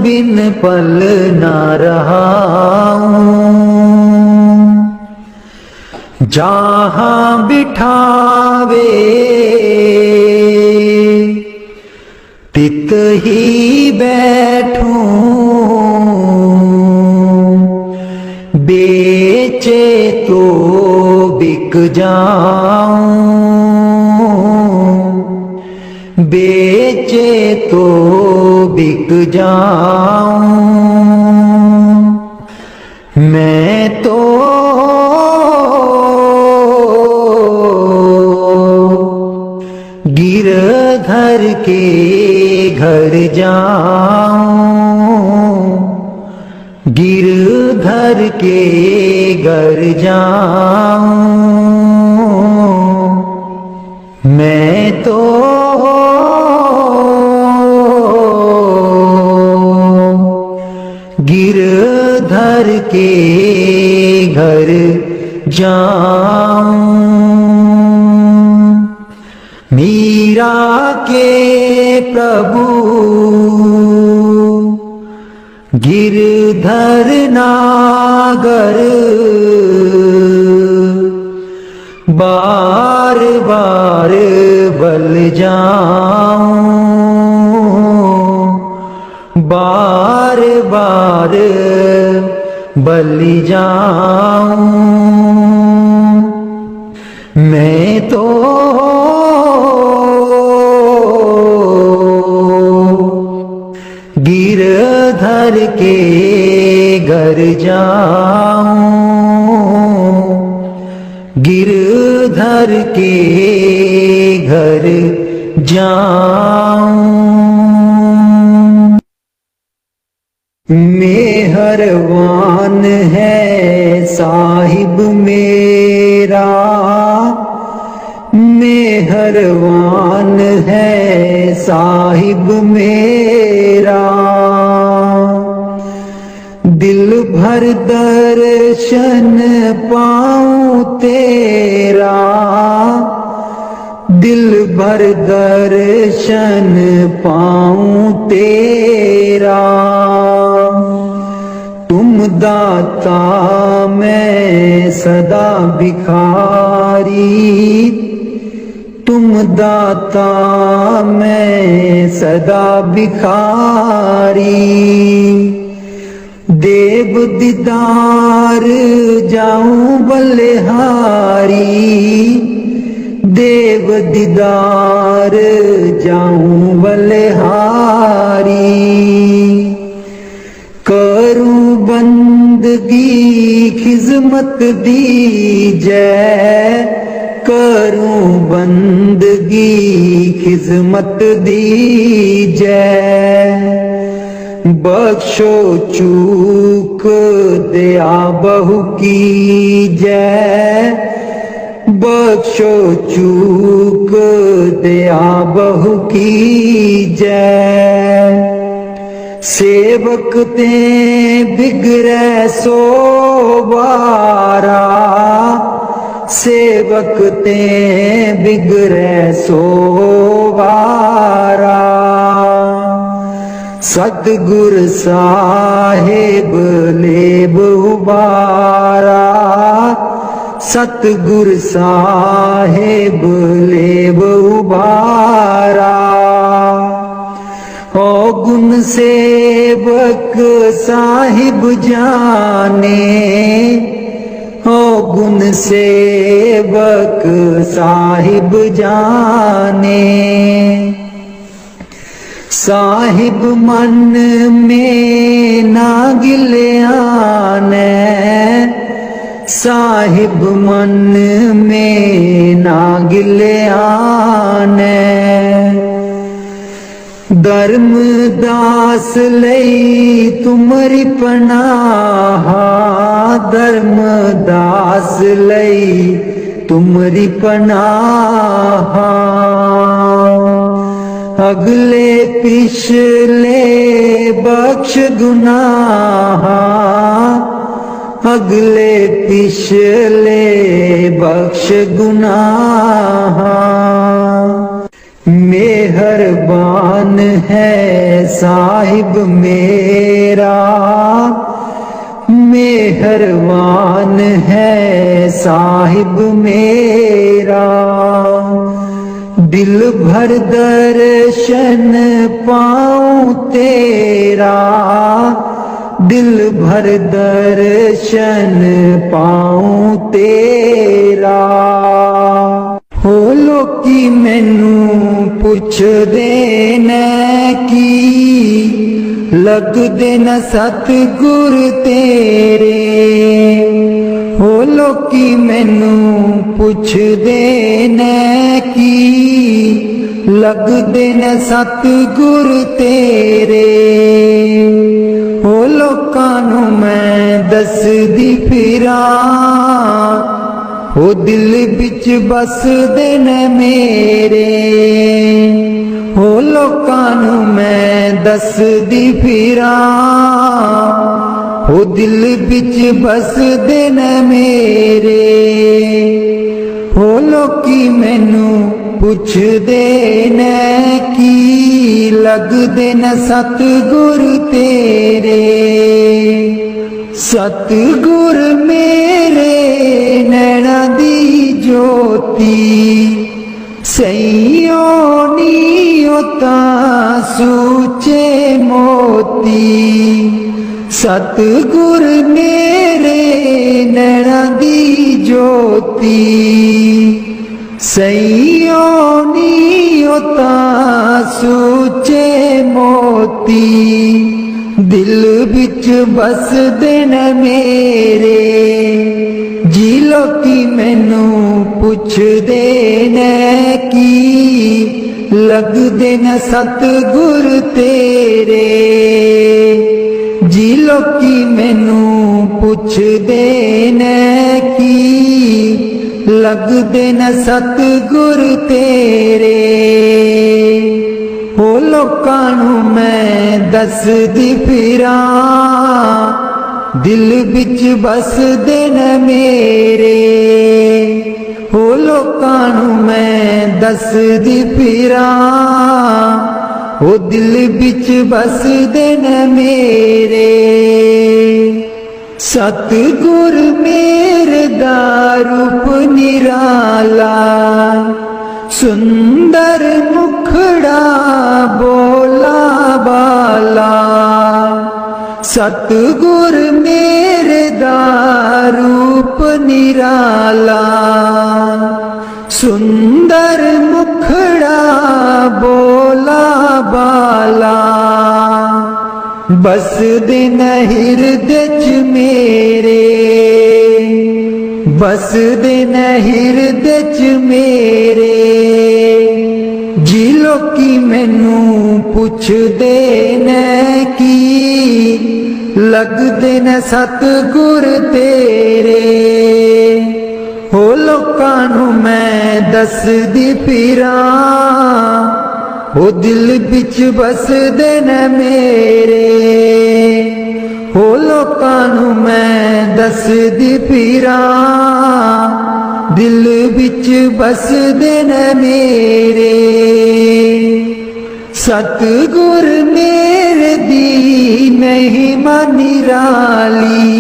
बिन पल न रहाऊं। जहाँ बिठावे तित ही बैठूं, बेचे तो बिक जाऊं, बेचे तो बिक जाऊं। मैं तो गिरधर के घर जाऊं, गिरधर के घर जाऊं। मैं तो गिरधर के घर जाऊं। मीरा के प्रभु गिरधर नागर, बार बार बल जाऊं, बार बार बल जाऊं। मैं तो गिरधर के घर जाऊं, गिरधर के घर जाऊं। मेहरबान है साहिब मेरा, मेहरबान है साहिब मेरा। दिल भर दर्शन पाऊं तेरा, दिल भर दर्शन पाऊं तेरा। तुम दाता मैं सदा भिखारी, तुम दाता मैं सदा भिखारी। देव दीदार जाऊं बलिहारी, देव दीदार जाऊं बलिहारी। करूं बंदगी खिजमत दीजै, करूं बंदगी खिजमत दीजै। बख्शो चूक दया बहु कीजै, बख्शो चूक दया बहु कीजै। सेवक ते बिगड़ै सो बारा, सेवक ते बिगड़ै सो बारा। सतगुर साहेब लेब उबारा, सतगुर साहेब लेब उबारा। ओ गुण सेवक साहिब जाने, ओ गुण सेवक साहिब जाने। साहिब मन में ना गिल्याने, साहिब मन में ना गिले आने धर्मदास लई तुमरी पनाह धर्मदास लई तुमरी पनाह अगले पिछले बख्श गुनाह अगले पिछले बख्श गुनाह मेहरबान है साहिब मेरा मेहरबान है साहिब मेरा दिल भर दर्शन पाऊं तेरा दिल भर दर्शन पाऊं तेरा हो लोकी मैनू पुछदे न की लगदे न सतगुर तेरे हो लोकी मैनू पुछदे न की लगदे न सतगुर तेरे हो लोकां नूं मैं दसदी फिरां हो दिल बिच बसदे न मेरे हो लोकां नूं मैं दसदी फिरां हो दिल बिच बसदे न मेरे हो लोकी मैनू पुछदे न की लगदे न सतगुर तेरे सतगुर मेरे नैना दी ज्योति सैयो नीओ तां सूचे मोती सतगुर मेरे नैना दी ज्योति सैयो नीओ तां सूचे मोती दिल बिच बसदे न मेरे जी लोकी मैनू पुछदे न की लगदे न सतगुर तेरे जी लोकी मैनू पुछदे न की लगदे न सतगुर तेरे हो लोकां नूं मैं दसदी फिरां दिल बिच बसदे न मेरे हो लोकां नूं मैं दसदी फिरां हो दिल बिच बसदे न मेरे सतगुर मेरे दा रूप निराला सुंदर मुखड़ा बोला बाला सतगुर मेरे दा रूप निराला सुंदर मुखड़ा बोला बाला बस दिन हृदय च मेरे बस दिन हृदय च मेरे जी लोकी मैनू पुछदे न की लगदे न सतगुर तेरे हो लोकां नूं मैं दसदी फिरां हो दिल बिच बसदे न मेरे हो लोकां नूं मैं दसदी फिरां दिल बिच बसदे न मेरे सतगुर मेरे दी महिमा निराली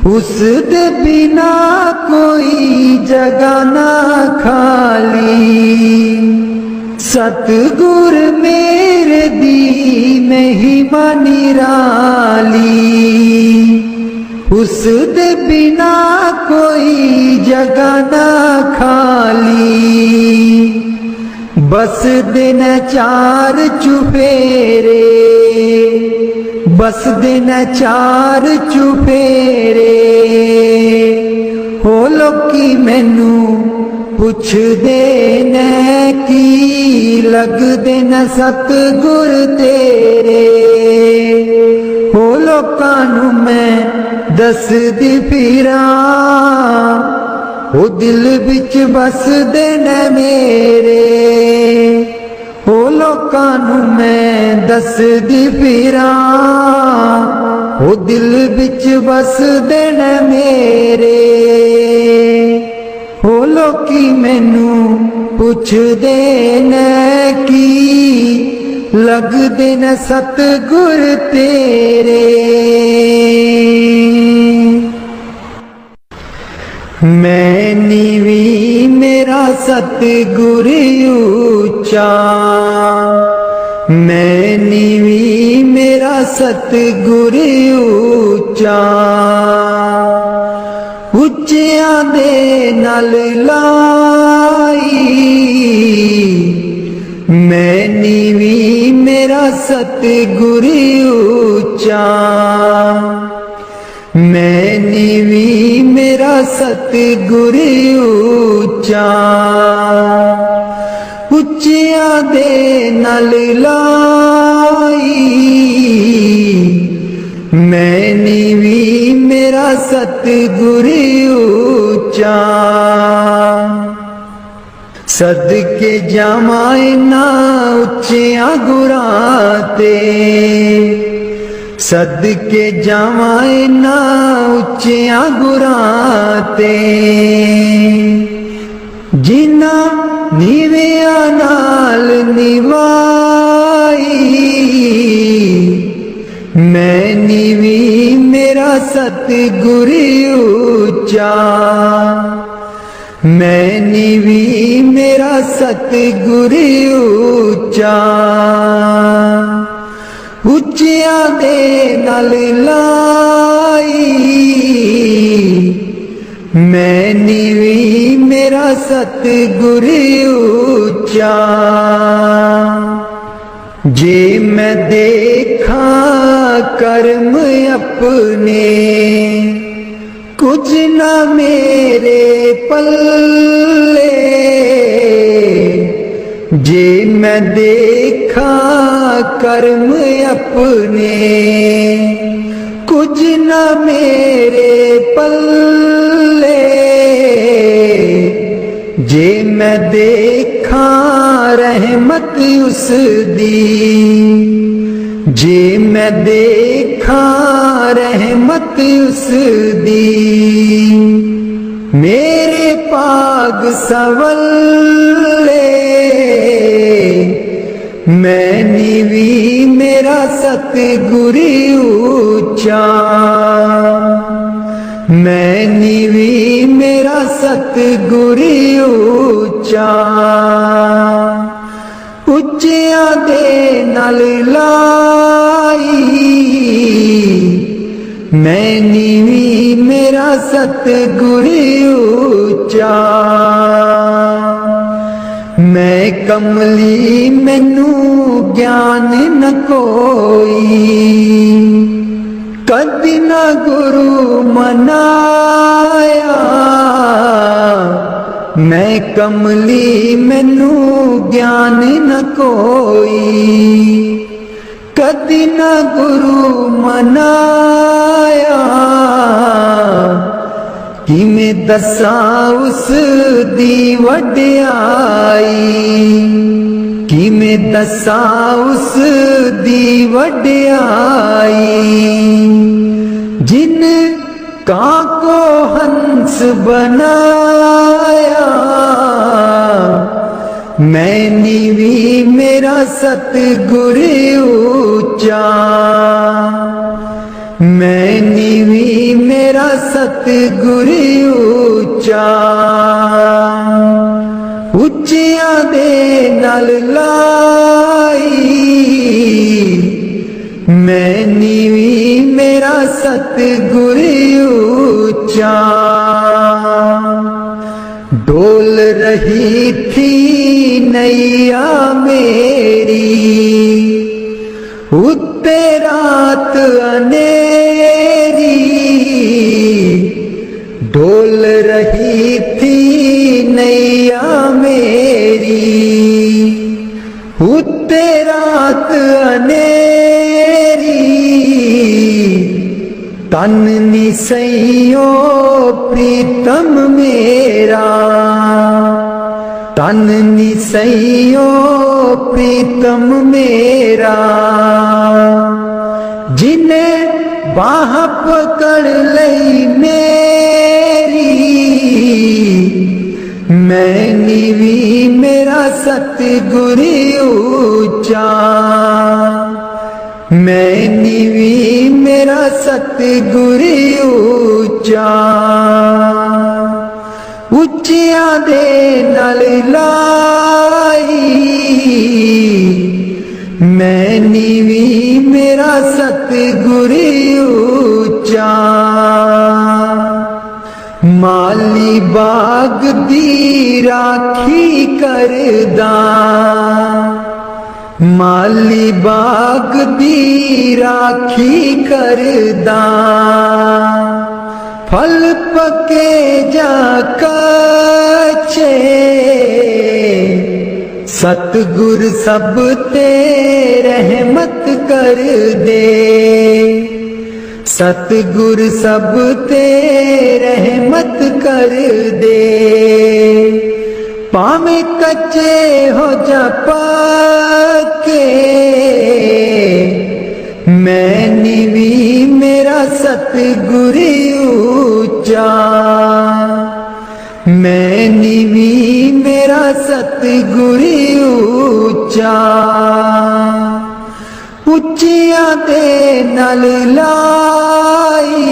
उस दे बिना कोई जगह ना खाली सतगुर मेरे दी महिमा निराली उस दे बिना कोई जगह ना खाली बस दिन चार चुफेरे बसदे न चार चुफेरे हो लोकी मैनू पुछदे न की लगदे न सतगुर तेरे हो लोकां नू मैं दसदी फिरां ओ दिल विच बसदे न मेरे ओ लोकां नू मैं दसदी फिरां ओ दिल विच बसदे न मेरे ओ लोकी मैनू पुछदे न की लगदे न सतगुर तेरे मैं नीवी मेरा सतगुर ऊंचा मैं नीवी मेरा सतगुर ऊंचा उच्चियां दे नाल लाई मैं नीवी मेरा सतगुर ऊंचा मैं नीवी मेरा सतगुर ऊंचा उच्चियां दे नाल लाई मैं नीवी मेरा सतगुर ऊंचा सदके जावां इन्हां उच्चियां गुरां ते सदके जावां इन्हां उच्चियां गुरां ते जिन्हां नीवियां नाल निवाई मैं नीवी मेरा सतगुर ऊंचा मैं नीवी मेरा सतगुर ऊंचा उच्चियां दे नाल लाई मैं नीवी मेरा सतगुर ऊंचा जे मैं देखा कर्म अपने कुछ ना मेरे पल्ले जे मैं देखा कर्म अपने कुछ ना मेरे पल्ले जे मैं देखा रहमत उस दी जे मैं देखा रहमत उस दी मेरे पाग सवल्ले मैं नीवी मेरा सतगुर ऊंचा मैं नीवी मेरा सतगुर ऊंचा उच्चियां दे नाल लाई मैं नीवी मेरा सतगुर ऊंचा मैं कमली मैनू ज्ञान न कोई कदी ना गुरु मनाया मैं कमली मैनू ज्ञान न कोई कदी ना गुरु मनाया किमें दसां उस दी वड्याई किमें दसां उस दी वड्याई जिन कां को हंस बनाया मैं नीवी मेरा सतगुर ऊंचा मैं नीवी मेरा सतगुर ऊंचा उच्चियां दे नाल लाई मैं नीवी मेरा सतगुर ऊंचा डोल रही थी नैया मेरी उत्ते रात अनेरी डोल रही थी नैया मेरी। उत्ते रात अनेरी तन निसैयो प्रीतम मेरा, तन निसैयो प्रीतम मेरा। जिन्हें बाह पकड़ लई मेरी, मैं नीवी मेरा सतगुर ऊंचा, मैं नीवी मेरा सतगुर ऊंचा। उच्चिया दे नल लाई, मैं नीवी मेरा सतगुर ऊंचा। माली बाग दी राखी करदा, माली बाग दी राखी करदा। फल पके जा कच्चे, सतगुर सब ते रहमत कर दे, सतगुर सब ते रहमत कर दे। पावे कच्चे हो जा पक्के, मैं नीवी मेरा सतगुर ऊंचा, मैं नीवी मेरा सतगुर ऊंचा। उच्चिया दे नल लाई,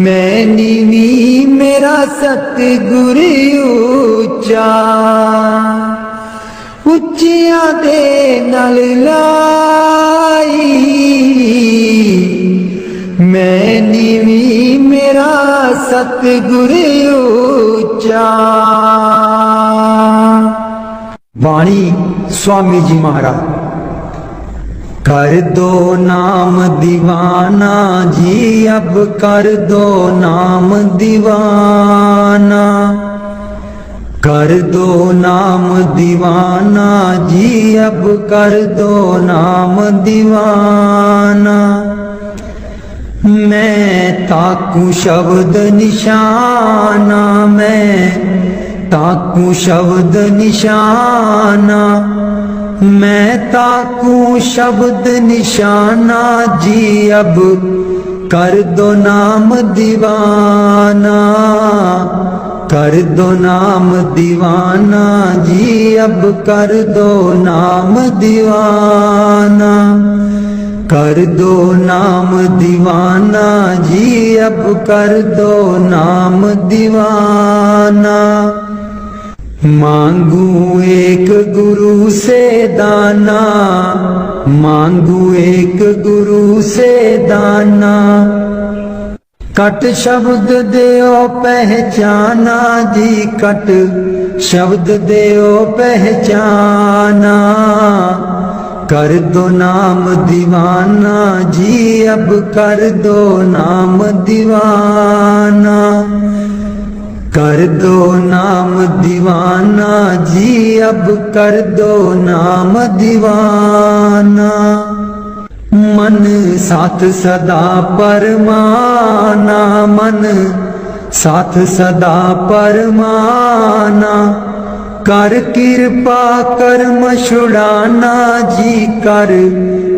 मैं नीवी मेरा सतगुर ऊंचा। उच्चिया दे नल लाई, मैं नीवी मेरा सतगुर ऊंचा। वाणी स्वामी जी महाराज। कर दो नाम दीवाना जी, अब कर दो नाम दीवाना, कर दो नाम दीवाना जी, अब कर दो नाम दीवाना। मैं ताकू शब्द निशाना, मैं ताकू शब्द निशाना, मैं ताकू शब्द निशाना जी, अब कर दो नाम दीवाना, कर दो नाम दीवाना जी, अब कर दो नाम दीवाना, कर दो नाम दीवाना जी, अब कर दो नाम दीवाना। मांगू एक गुरु से दाना, मांगू एक गुरु से दाना। कट शब्द देओ पहचाना जी, कट शब्द देओ पहचाना। कर दो नाम दीवाना जी, अब कर दो नाम दीवाना, कर दो नाम दीवाना जी, अब कर दो नाम दीवाना। मन साथ सदा परमाना, मन साथ सदा परमाना। कर कृपा कर्म छुड़ाना जी, कर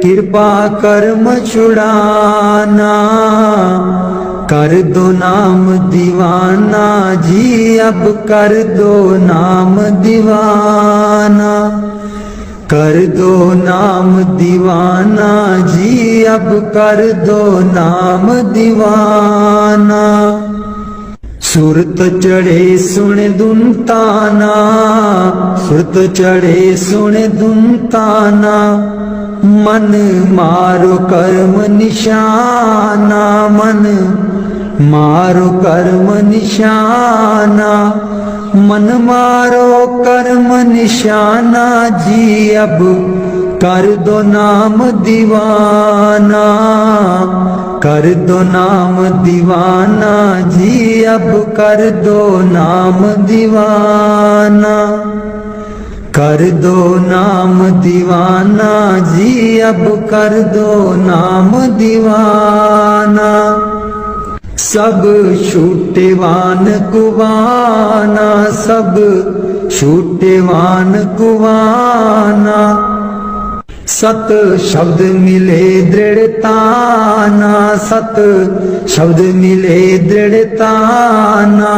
कृपा कर्म छुड़ाना। कर दो नाम दीवाना जी, अब कर दो नाम दीवाना, कर दो नाम दीवाना जी, अब कर दो नाम दीवाना। सुरत चढ़े सुन दुनताना, सुरत चढ़े सुन दुनताना। मन मारो कर्म निशाना, मन मारो कर्म निशाना। मन मारो कर्म निशाना जी, अब कर दो नाम दीवाना, कर दो नाम दीवाना जी, अब कर दो नाम दीवाना, कर दो नाम दीवाना जी, अब कर दो नाम दीवाना। सब छूटेवान कुवाना, सब छूटेवान कुवाना, सत शब्द मिले दृढ़ताना, सत शब्द मिले दृढ़ताना,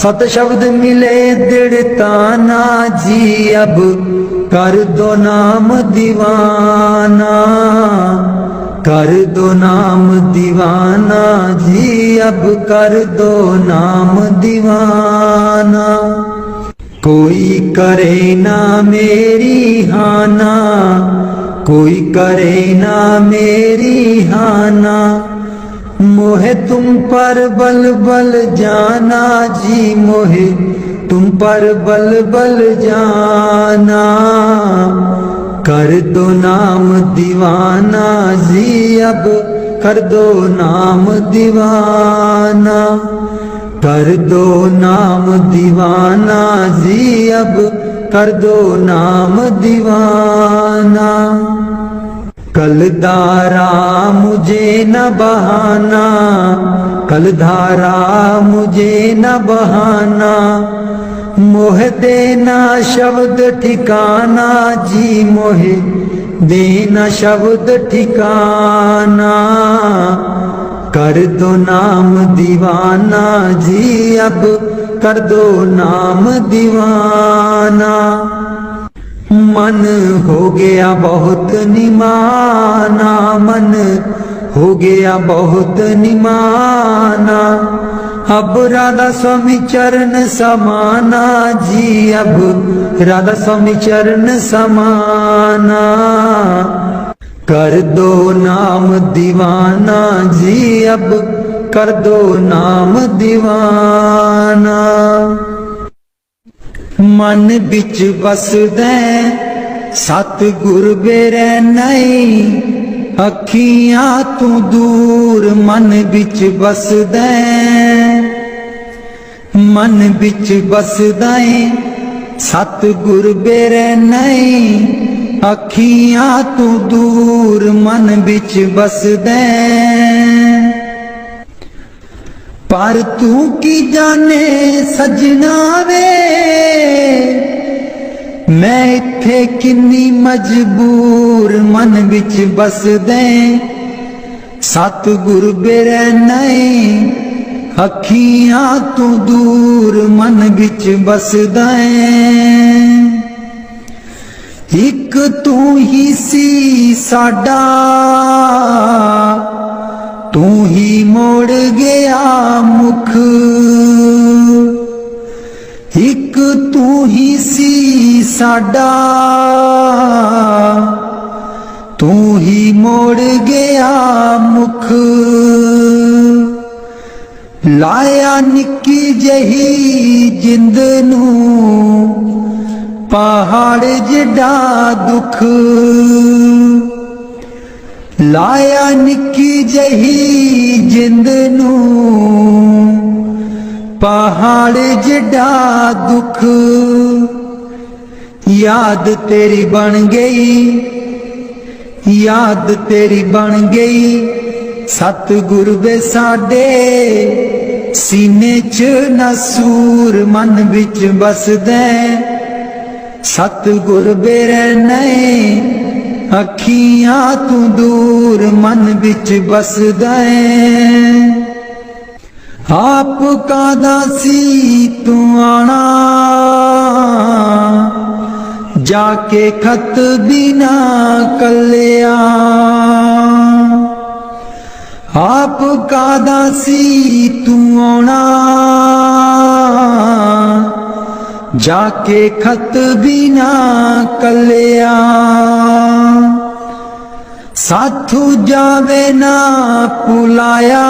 सत शब्द मिले दृढ़ताना जी, अब कर दो नाम दीवाना, कर दो नाम दीवाना जी, अब कर दो नाम दीवाना। कोई करे ना मेरी हाना, कोई करे ना मेरी हाना, मोहे तुम पर बल बल जाना जी, मोहे तुम पर बल बल जाना, कर दो नाम दीवाना जी, अब कर दो नाम दीवाना, कर दो नाम दीवाना जी, अब कर दो नाम दीवाना। कलधारा मुझे न बहाना, कलधारा मुझे न बहाना, मोह देना शब्द ठिकाना जी, मोहे देना शब्द ठिकाना, कर दो नाम दीवाना जी, अब कर दो नाम दीवाना। मन हो गया बहुत निमाना, मन हो गया बहुत निमाना, अब राधा स्वामी चरण समाना जी, अब राधा स्वामी चरण समाना, कर दो नाम दीवाना जी, अब कर दो नाम दीवाना। मन बिच बसदे सतगुर बेरै नहीं, अखियां तू दूर मन बिच बसदे, मन बिच बसदा सतगुर बेरै नहीं, अखियां तू दूर मन बिच बसदे, पर तू की जाने सजना वे, मैं इत्थे किन्नी मजबूर मन बिच बसदे, सतगुर बेरै नहीं, अखियां तू दूर मन बिच बसदा, एक तू ही सी साडा, तू ही मोड़ गया मुख, एक तू ही सी साडा, तू ही मोड़ गया मुख, लाया निक्की जही जिंद नू पहाड़ जिड्डा दुख, लाया निक्की जही जिंद नू पहाड़ जिड्डा दुख, याद तेरी बन गई, याद तेरी बन गई, सतगुर वे साडे सीने च नसूर मन बिच बसदे, सतगुर बेरै नहीं, अखियां तू दूर मन बिच बसदा, आप कादा सी तू आना, जाके खत बिना कलिया, आप कादा सी तू आना, जाके खत बिना कलिया, साथू जावे ना पुलाया,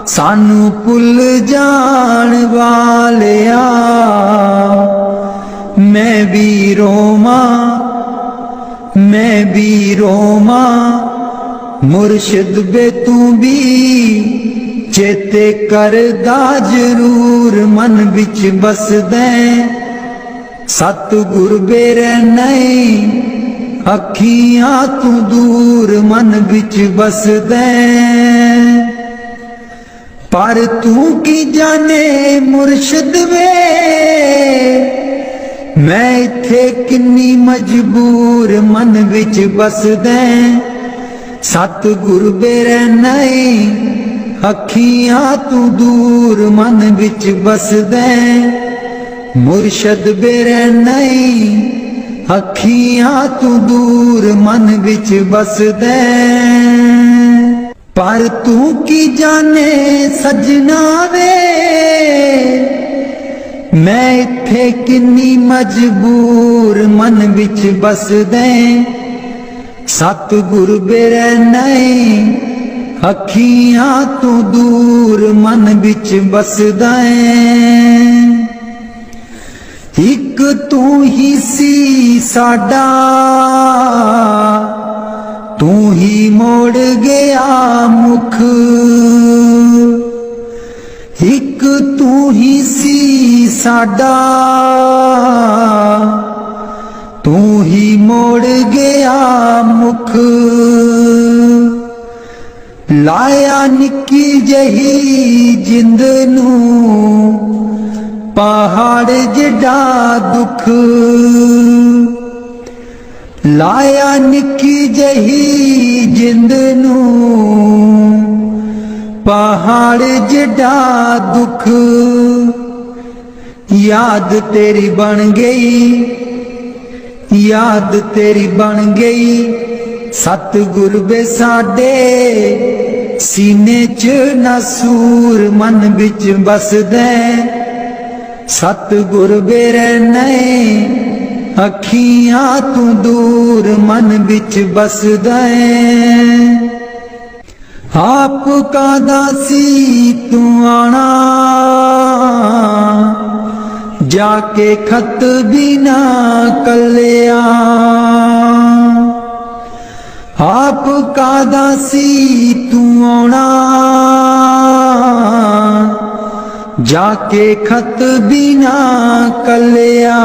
सानू भुल जान वालिया, मैं भी रोमा रोमा मुर्शिद बे तू भी चेते करदा जरूर मन विच बसदे सतगुर बेरे नहीं अखियां तू दूर मन विच बसदे पर तू की जाने मुर्शिद वे मैं इत्थे किन्नी मजबूर मन विच बसदे सतगुर बेरे नहीं अखियां तू दूर मन विच बसदे मुर्शिद बेरे नहीं अखियां तू दूर मन विच बसदे पर तू की जाने सजना वे मैं इत्थे किन्नी मजबूर मन विच बसदे सतगुर बेरे नहीं अखियां तू दूर मन विच बसदा एक तू ही सी साडा तू ही मोड़ गया मुख एक तू ही सी साडा तू ही मोड़ गया मुख लाया निक्की जही जिंद नू पहाड़ जिड्डा दुख लाया निक्की जही जिंद नू पहाड़ जिड्डा दुख याद तेरी बन गई याद तेरी बन गई सतगुर बे साडे सीने च नसूर मन विच बसदे सतगुर बेरे नहीं अखियां तू दूर मन विच बसदा आप का दासी तू आना जाके खत भी ना कलिया आप का दासी तू आना जाके खत भी ना कलिया।